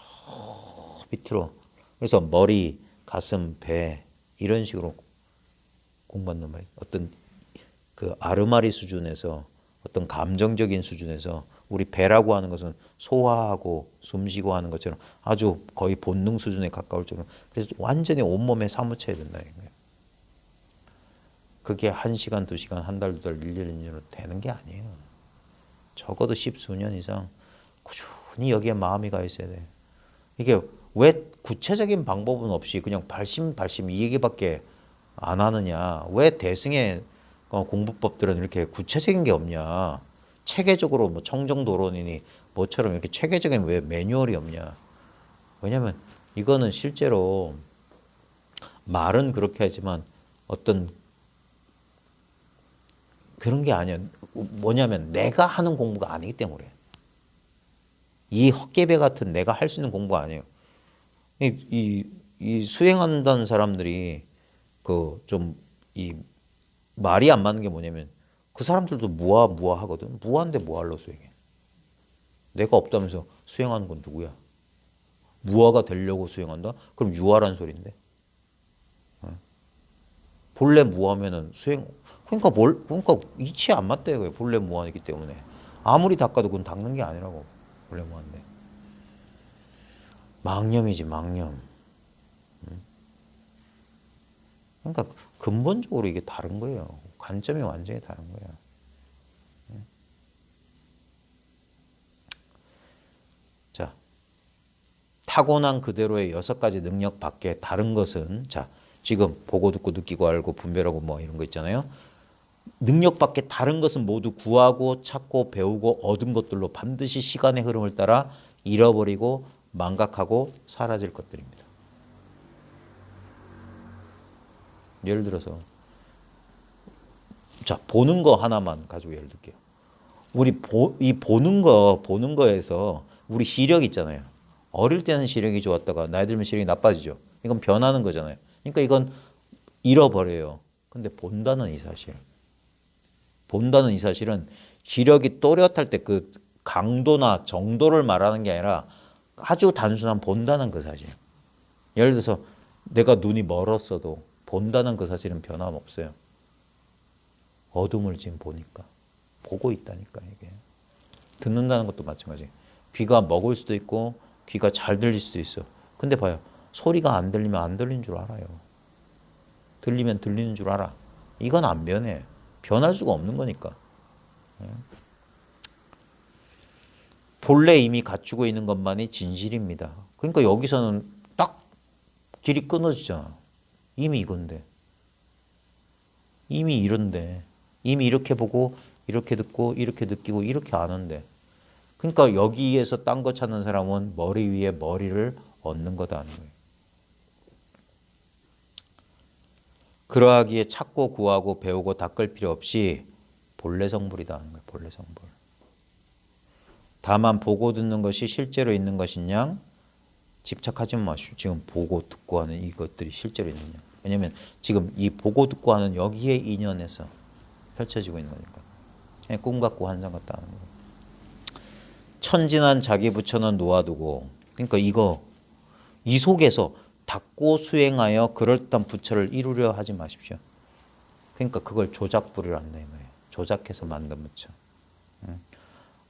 밑으로. 그래서 머리, 가슴, 배 이런 식으로 공부한단 말이에요. 어떤 그 아르마리 수준에서 어떤 감정적인 수준에서 우리 배라고 하는 것은 소화하고 숨쉬고 하는 것처럼 아주 거의 본능 수준에 가까울 정도로 그래서 완전히 온몸에 사무쳐야 된다 이거예요. 그게 1시간, 2시간, 한 달, 2달, 1년, 2년으로 되는 게 아니에요. 적어도 10수년 이상 꾸준히 여기에 마음이 가 있어야 돼. 이게 왜 구체적인 방법은 없이 그냥 발심 이 얘기밖에 안 하느냐. 왜 대승의 공부법들은 이렇게 구체적인 게 없냐. 체계적으로 뭐 청정도론이니 뭐처럼 이렇게 체계적인 왜 매뉴얼이 없냐. 왜냐면 이거는 실제로 말은 그렇게 하지만 어떤 그런 게 아니야. 뭐냐면 내가 하는 공부가 아니기 때문에. 이 헛개배 같은 내가 할 수 있는 공부가 아니에요. 이 수행한다는 사람들이 그 좀 이 말이 안 맞는 게 뭐냐면 그 사람들도 무아 하거든. 무아인데 뭐 하러 수행해? 내가 없다면서 수행하는 건 누구야? 무아가 되려고 수행한다? 그럼 유아란 소리인데. 본래 무아면은 수행 그러니까 이치에 안 맞다 이거예요. 본래 무아이기 때문에 아무리 닦아도 그건 닦는 게 아니라고. 본래 무아인데 망념이지 망념. 그러니까 근본적으로 이게 다른 거예요. 관점이 완전히 다른 거예요. 자, 타고난 그대로의 6가지 능력 밖에 다른 것은 자, 지금 보고 듣고 느끼고 알고 분별하고 뭐 이런 거 있잖아요. 능력 밖에 다른 것은 모두 구하고 찾고 배우고 얻은 것들로 반드시 시간의 흐름을 따라 잃어버리고 망각하고 사라질 것들입니다. 예를 들어서 자, 보는 거 하나만 가지고 예를 들게요. 우리 이 보는 거에서 우리 시력 있잖아요. 어릴 때는 시력이 좋았다가 나이 들면 시력이 나빠지죠. 이건 변하는 거잖아요. 그러니까 이건 잃어버려요. 근데 본다는 이 사실은 시력이 또렷할 때 그 강도나 정도를 말하는 게 아니라 아주 단순한 본다는 그 사실. 예를 들어서 내가 눈이 멀었어도 본다는 그 사실은 변함없어요. 어둠을 지금 보니까 보고 있다니까 이게. 듣는다는 것도 마찬가지. 귀가 먹을 수도 있고 귀가 잘 들릴 수도 있어. 근데 봐요. 소리가 안 들리면 안 들리는 줄 알아요. 들리면 들리는 줄 알아. 이건 안 변해. 변할 수가 없는 거니까. 본래 이미 갖추고 있는 것만이 진실입니다. 그러니까 여기서는 딱 길이 끊어지잖아. 이미 이건데. 이미 이런데. 이미 이렇게 보고 이렇게 듣고 이렇게 느끼고 이렇게 아는데. 그러니까 여기에서 딴 거 찾는 사람은 머리 위에 머리를 얻는 거다 하는 거예요. 그러하기에 찾고 구하고 배우고 닦을 필요 없이 본래 성불이다 하는 거예요. 본래 성불. 다만 보고 듣는 것이 실제로 있는 것이냐 집착하지 마십시오. 지금 보고 듣고 하는 이것들이 실제로 있느냐. 왜냐하면 지금 이 보고 듣고 하는 여기에 인연에서 펼쳐지고 있는 거니까. 그냥 꿈 같고 환상 같다 하는 거예요. 천진한 자기 부처는 놓아두고 그러니까 이 속에서 닦고 수행하여 그럴듯한 부처를 이루려 하지 마십시오. 그러니까 그걸 조작부리란다 이 말이에요. 조작해서 만든 부처.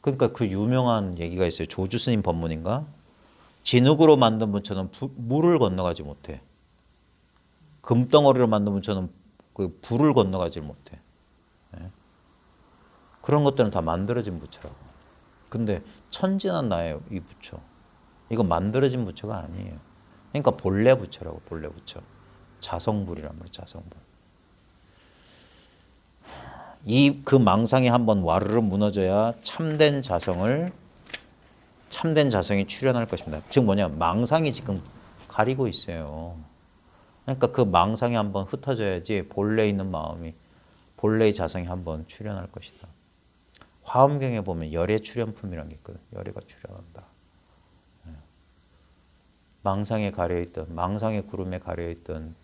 그러니까 그 유명한 얘기가 있어요. 조주스님 법문인가? 진흙으로 만든 부처는 물을 건너가지 못해. 금덩어리로 만든 부처는 그 불을 건너가지 못해. 그런 것들은 다 만들어진 부처라고. 근데 천진한 나예요, 이 부처. 이거 만들어진 부처가 아니에요. 그러니까 본래 부처라고, 본래 부처. 자성불이란 말이에요, 자성불. 그 망상이 한번 와르르 무너져야 참된 자성이 출현할 것입니다. 즉 뭐냐, 망상이 지금 가리고 있어요. 그러니까 그 망상이 한번 흩어져야지 본래 있는 마음이, 본래의 자성이 한번 출현할 것이다. 화엄경에 보면 열의 출현품이라는 게 있거든. 열애가 출현한다. 망상에 가려있던, 망상의 구름에 가려있던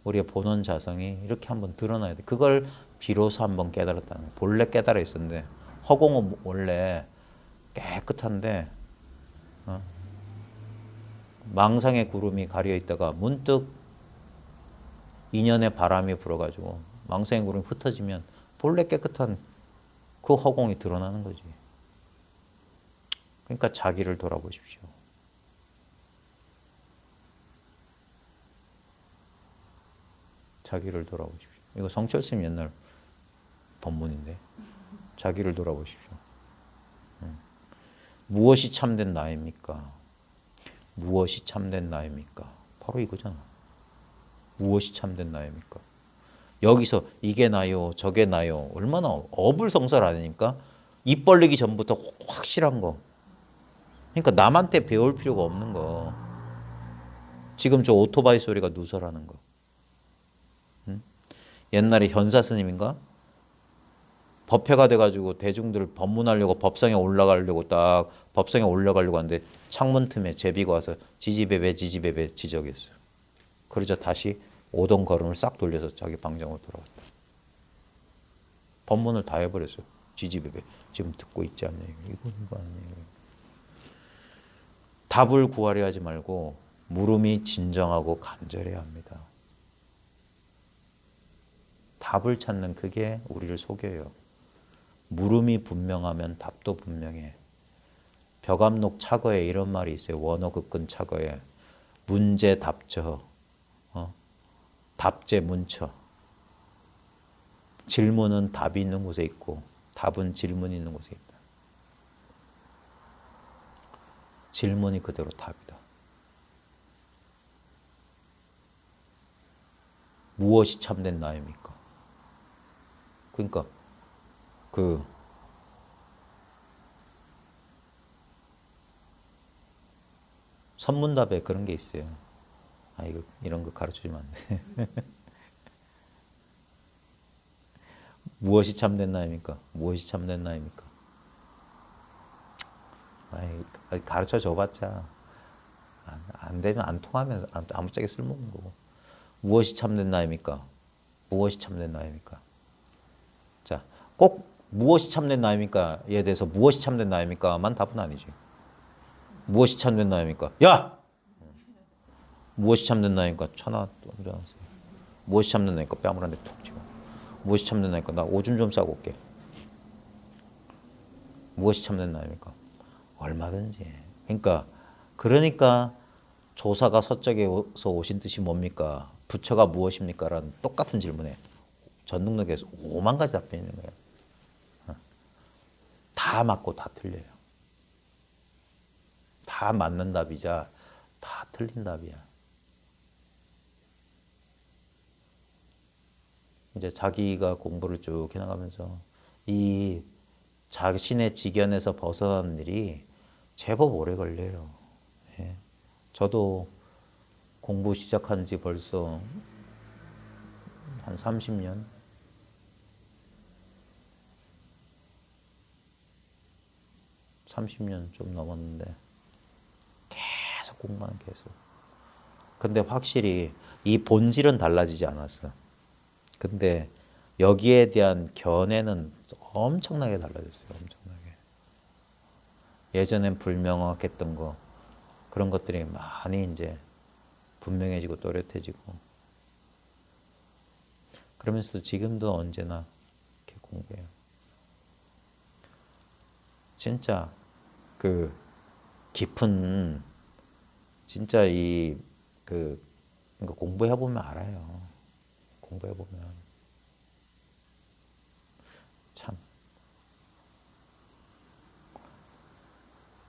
우리의 본원 자성이 이렇게 한번 드러나야 돼. 그걸 비로소 한번 깨달았다는 거예요. 본래 깨달아 있었는데 허공은 원래 깨끗한데 망상의 구름이 가려있다가 문득 인연의 바람이 불어가지고 망상의 구름이 흩어지면 본래 깨끗한 그 허공이 드러나는 거지. 그러니까 자기를 돌아보십시오. 자기를 돌아보십시오. 이거 성철스님 옛날 법문인데 자기를 돌아보십시오. 무엇이 참된 나입니까? 무엇이 참된 나입니까? 바로 이거잖아. 무엇이 참된 나입니까? 여기서 이게 나요, 저게 나요. 얼마나 어불성설 아닙니까? 입 벌리기 전부터 확실한 거. 그러니까 남한테 배울 필요가 없는 거. 지금 저 오토바이 소리가 누설하는 거. 옛날에 현사 스님인가? 법회가 돼가지고 대중들 법문하려고 법상에 올라가려고 딱 법상에 올라가려고 하는데 창문 틈에 제비가 와서 지지배배 지지배배 지적했어요. 그러자 다시 오던 걸음을 싹 돌려서 자기 방정으로 돌아왔다. 법문을 다 해버렸어요. 지지배배 지금 듣고 있지 않냐 이거 아니에요. 답을 구하려 하지 말고 물음이 진정하고 간절해야 합니다. 답을 찾는 그게 우리를 속여요. 물음이 분명하면 답도 분명해. 벽암록 차거에 이런 말이 있어요. 원어급근 차거에 문제 답저, 답제 문처. 질문은 답이 있는 곳에 있고 답은 질문이 있는 곳에 있다. 질문이 그대로 답이다. 무엇이 참된 나입니까? 그러니까 그 선문답에 그런 게 있어요. 아 이거 이런 거 가르쳐주면 안 돼. 무엇이 참된 나입니까? 무엇이 참된 나입니까? 아이 가르쳐 줘봤자 안 되면 안 통하면 아무짝에 쓸모없는 거고. 무엇이 참된 나입니까? 무엇이 참된 나입니까? 자, 꼭 무엇이 참된 나입니까에 대해서 무엇이 참된 나입니까만 답은 아니지. 무엇이 참된 나입니까? 야! 무엇이 참된 나입니까? 천하 던져놨어요. 무엇이 참된 나입니까? 뺨을 한 대 툭 치고. 무엇이 참된 나입니까? 나 오줌 좀 싸고 올게. 무엇이 참된 나입니까? 얼마든지. 그러니까 조사가 서쪽에서 오신 뜻이 뭡니까? 부처가 무엇입니까? 라는 똑같은 질문에 전능력에서 5만 가지 답변이 있는 거예요. 다 맞고 다 틀려요. 다 맞는 답이자 다 틀린 답이야. 이제 자기가 공부를 쭉 해나가면서 이 자신의 직연에서 벗어나는 일이 제법 오래 걸려요. 예. 저도 공부 시작한 지 벌써 한 30년? 30년 좀 넘었는데 계속 공부하는 계속. 근데 확실히 이 본질은 달라지지 않았어. 근데 여기에 대한 견해는 엄청나게 달라졌어요. 엄청나게. 예전엔 불명확했던 거 그런 것들이 많이 이제 분명해지고 또렷해지고 그러면서 지금도 언제나 이렇게 공부해요. 진짜 그 깊은 진짜 그러니까 공부해 보면 알아요. 공부해 보면 참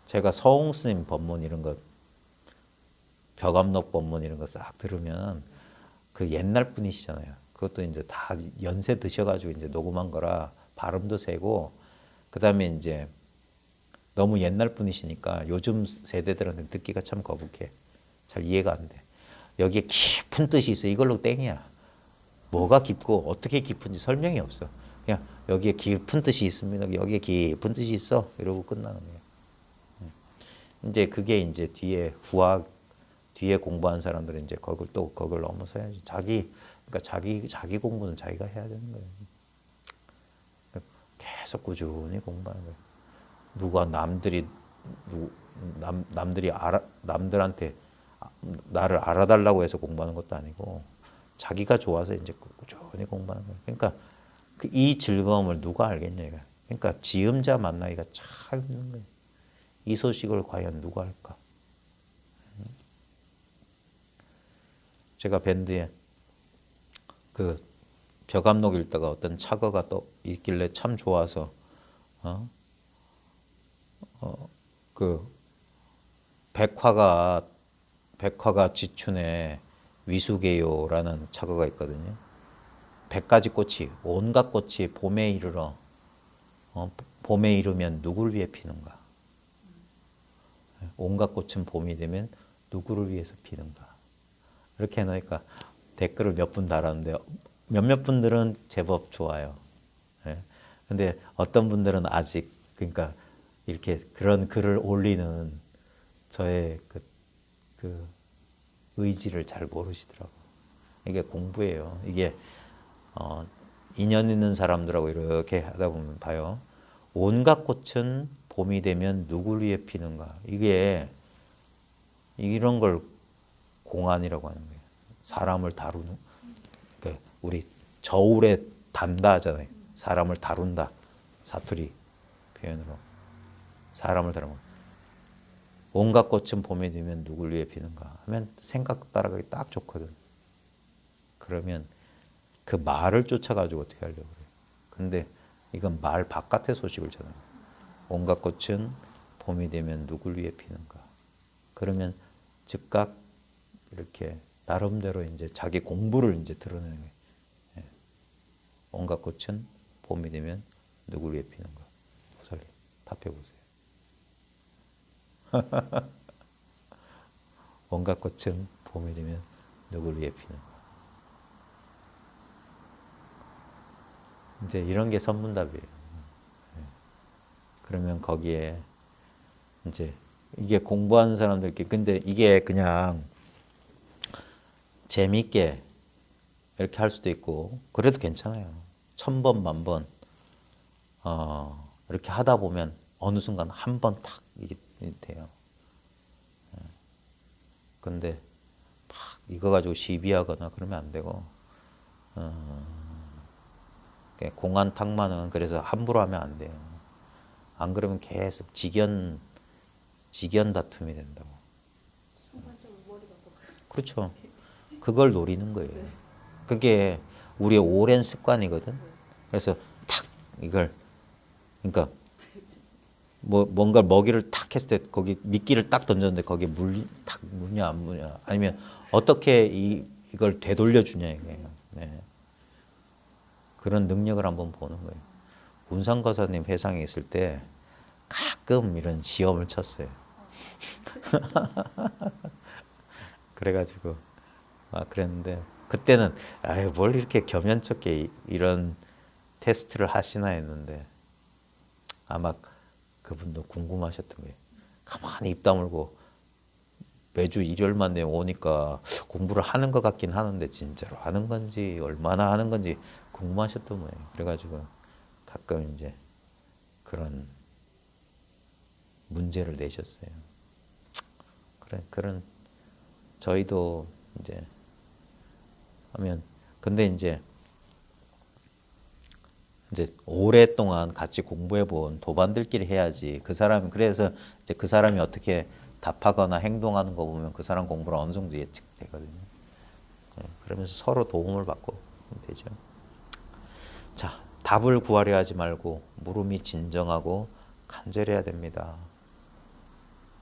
제가 서홍 스님 법문 이런 거 벽암록 법문 이런 거 싹 들으면 그 옛날 분이시잖아요. 그것도 이제 다 연세 드셔가지고 이제 녹음한 거라 발음도 세고 그다음에 이제 너무 옛날 분이시니까 요즘 세대들한테 듣기가 참 거북해. 잘 이해가 안 돼. 여기에 깊은 뜻이 있어. 이걸로 땡이야. 뭐가 깊고 어떻게 깊은지 설명이 없어. 그냥 여기에 깊은 뜻이 있습니다. 여기에 깊은 뜻이 있어. 이러고 끝나는 거예요. 이제 그게 이제 뒤에 공부한 사람들은 이제 그걸 넘어서야지. 그러니까 자기 공부는 자기가 해야 되는 거예요. 계속 꾸준히 공부하는 거예요. 누가 남들한테 나를 알아달라고 해서 공부하는 것도 아니고 자기가 좋아서 이제 꾸준히 공부하는 거예요. 그러니까 이 즐거움을 누가 알겠냐 이거. 그러니까 지음자 만나기가 참 힘든 거예요. 이 소식을 과연 누가 할까? 제가 밴드에 그 벼감록 읽다가 어떤 차거가 또 있길래 참 좋아서 그 백화가 지춘에 위수게요라는 차거가 있거든요. 100가지 꽃이 온갖 꽃이 봄에 이르러 봄에 이르면 누구를 위해 피는가? 온갖 꽃은 봄이 되면 누구를 위해서 피는가? 이렇게 해놓으니까 댓글을 몇 분 달았는데 몇몇 분들은 제법 좋아요. 예. 근데 어떤 분들은 아직 그러니까 이렇게 그런 글을 올리는 저의 그 의지를 잘 모르시더라고요. 이게 공부예요. 이게 인연 있는 사람들하고 이렇게 하다 보면 봐요. 온갖 꽃은 봄이 되면 누구를 위해 피는가? 이런 걸 공안이라고 하는 거예요. 사람을 다루는. 그러니까 우리 저울에 단다 하잖아요. 사람을 다룬다. 사투리 표현으로. 사람을 다루는. 온갖 꽃은 봄이 되면 누구를 위해 피는가? 하면 생각 따라가기 딱 좋거든. 그러면 그 말을 쫓아가지고 어떻게 하려고 그래요. 근데 이건 말 바깥의 소식을 전하는 거예요. 온갖 꽃은 봄이 되면 누구를 위해 피는가? 그러면 즉각 이렇게 나름대로 이제 자기 공부를 이제 드러내는 거예요. 예. 온갖 꽃은 봄이 되면 누구를 위해 피는가? 보살님 답해 보세요. 온갖 꽃은 봄이 되면 누구를 위해 피는가? 이제 이런 게 선문답이에요. 그러면 거기에 이제 이게 공부하는 사람들께 근데 이게 그냥 재미있게 이렇게 할 수도 있고 그래도 괜찮아요. 1000번 만번 이렇게 하다 보면 어느 순간 한 번 탁 이게 돼요. 근데 막 이거 가지고 시비하거나 그러면 안 되고 공안 탁만은 그래서 함부로 하면 안 돼요. 안 그러면 계속 직연 다툼이 된다고. 순간적으로 머리가 또 그렇죠. 그걸 노리는 거예요. 그게 우리의 오랜 습관이거든. 그래서 탁 이걸 그러니까 뭐 뭔가 먹이를 탁 했을 때 거기 미끼를 딱 던졌는데 거기에 탁 무냐 안 무냐 아니면 어떻게 이걸 되돌려 주냐 이거예요. 네. 그런 능력을 한번 보는 거예요. 운상거사님 회상에 있을 때 가끔 이런 시험을 쳤어요. 그래가지고 그랬는데 그때는 아유 뭘 이렇게 겸연쩍게 이런 테스트를 하시나 했는데 아마 그분도 궁금하셨던 거예요. 가만히 입 다물고 매주 일요일만 되면 오니까 공부를 하는 것 같긴 하는데 진짜로 하는 건지 얼마나 하는 건지 궁금하셨던 거예요. 그래가지고 가끔 이제 그런 문제를 내셨어요. 그런 저희도 이제 하면 근데 이제 오랫동안 같이 공부해 본 도반들끼리 해야지. 그 사람이 그래서 이제 그 사람이 어떻게 답하거나 행동하는 거 보면 그 사람 공부를 어느 정도 예측되거든요. 그러면서 서로 도움을 받고 되죠. 자, 답을 구하려 하지 말고 물음이 진정하고 간절해야 됩니다.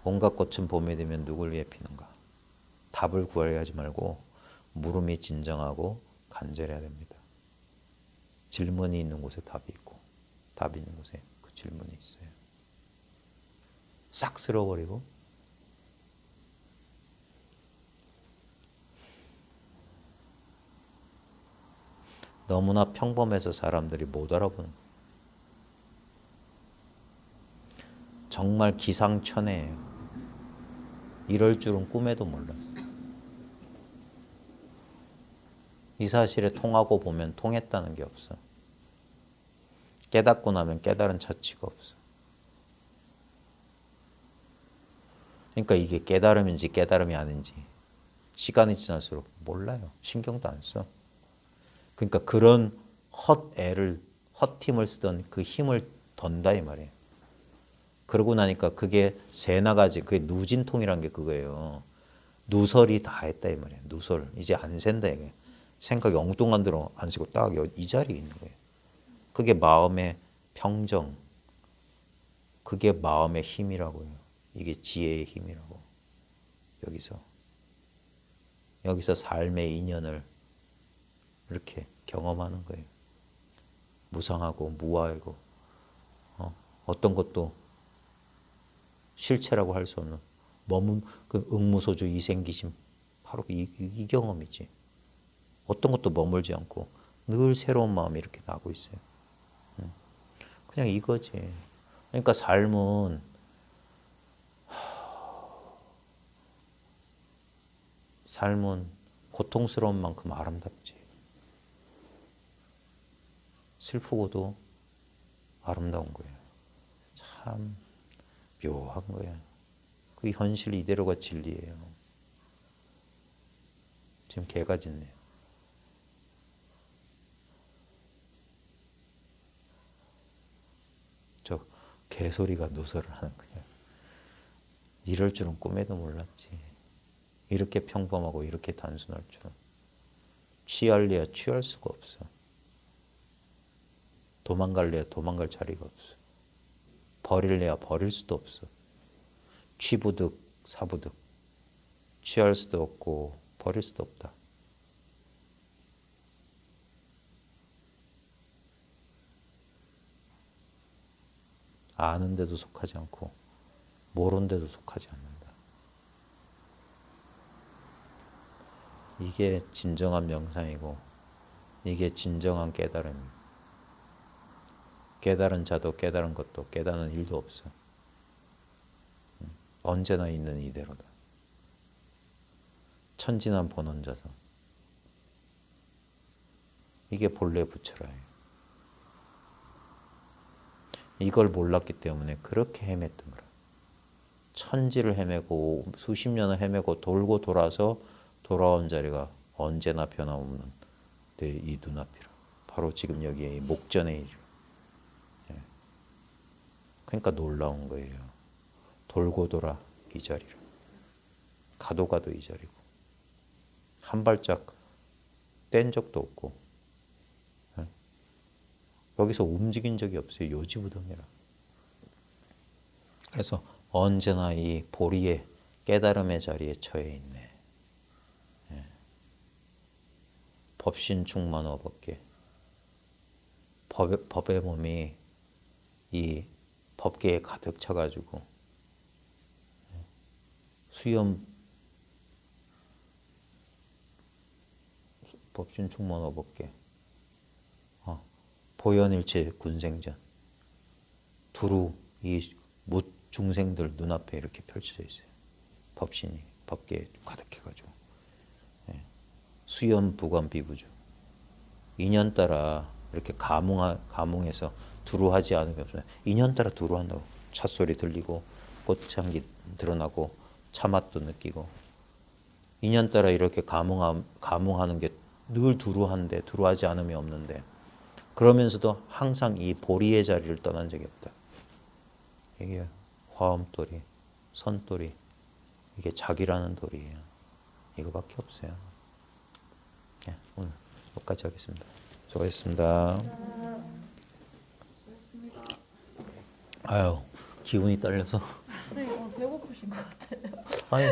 온갖 꽃은 봄이 되면 누굴 위해 피는가? 답을 구하려 하지 말고 물음이 진정하고 간절해야 됩니다. 질문이 있는 곳에 답이 있고 답이 있는 곳에 그 질문이 있어요. 싹 쓸어버리고 너무나 평범해서 사람들이 못 알아보는 거예요. 정말 기상천외예요. 이럴 줄은 꿈에도 몰랐어. 이 사실에 통하고 보면 통했다는 게 없어. 깨닫고 나면 깨달은 자취가 없어. 그러니까 이게 깨달음인지 깨달음이 아닌지 시간이 지날수록 몰라요. 신경도 안 써. 그러니까 그런 헛힘을 쓰던 그 힘을 던다 이 말이에요. 그러고 나니까 그게 새 나가지, 그게 누진통이란 게 그거예요. 누설이 다 했다 이 말이에요. 누설. 이제 안 샌다 이게. 생각이 엉뚱한 대로 안 쓰고 딱 이 자리에 있는 거예요. 그게 마음의 평정. 그게 마음의 힘이라고요. 이게 지혜의 힘이라고. 여기서 삶의 인연을 이렇게 경험하는 거예요. 무상하고 무아하고 어떤 것도 실체라고 할 수 없는 머문 그 응무소주 이생기심 바로 이 경험이지. 어떤 것도 머물지 않고 늘 새로운 마음이 이렇게 나고 있어요. 그냥 이거지. 그러니까 삶은 고통스러운 만큼 아름답지. 슬프고도 아름다운 거예요. 참 묘한 거야. 그 현실 이대로가 진리예요. 지금 개가 짖네요. 저 개소리가 누설을 하는 거야. 이럴 줄은 꿈에도 몰랐지. 이렇게 평범하고 이렇게 단순할 줄은. 취할래야 취할 수가 없어. 도망갈래야 도망갈 자리가 없어. 버릴래야 버릴 수도 없어. 취부득 사부득. 취할 수도 없고 버릴 수도 없다. 아는 데도 속하지 않고 모르는 데도 속하지 않는다. 이게 진정한 명상이고 이게 진정한 깨달음이에요. 깨달은 자도 깨달은 것도 깨닫는 일도 없어. 언제나 있는 이대로다. 천진한 본원자서. 이게 본래 부처라요. 이걸 몰랐기 때문에 그렇게 헤맸던 거라. 천지를 헤매고 수십 년을 헤매고 돌고 돌아서 돌아온 자리가 언제나 변함없는 내 이 눈앞이라. 바로 지금 여기에 이 목전에 이르. 그러니까 놀라운 거예요. 돌고 돌아 이 자리라. 가도 가도 이 자리고. 한 발짝 뗀 적도 없고 여기서 움직인 적이 없어요. 요지부동이라. 그래서 언제나 이 보리의 깨달음의 자리에 처해 있네. 법신 충만어 법계. 법의 몸이 이 법계에 가득 차가지고 수염 법신 충만어 법계. 보현일체 군생전. 두루 이 못 중생들 눈앞에 이렇게 펼쳐져 있어요. 법신이 법계에 가득해가지고. 수연 부관 비부죠. 인연 따라 이렇게 감흥해서 두루하지 않으면 없어요. 인연 따라 두루한다고. 찻소리 들리고 꽃향기 드러나고 차맛도 느끼고 인연 따라 이렇게 감흥하는 게 늘 두루한데 두루하지 않으면 없는데 그러면서도 항상 이 보리의 자리를 떠난 적이 없다. 이게 화엄돌이, 선돌이, 이게 자기라는 돌이에요. 이거밖에 없어요. 네, 오늘 여기까지 하겠습니다. 수고하셨습니다. 아유, 기운이 딸려서. 선생님 배고프신 것 같아요. 아니,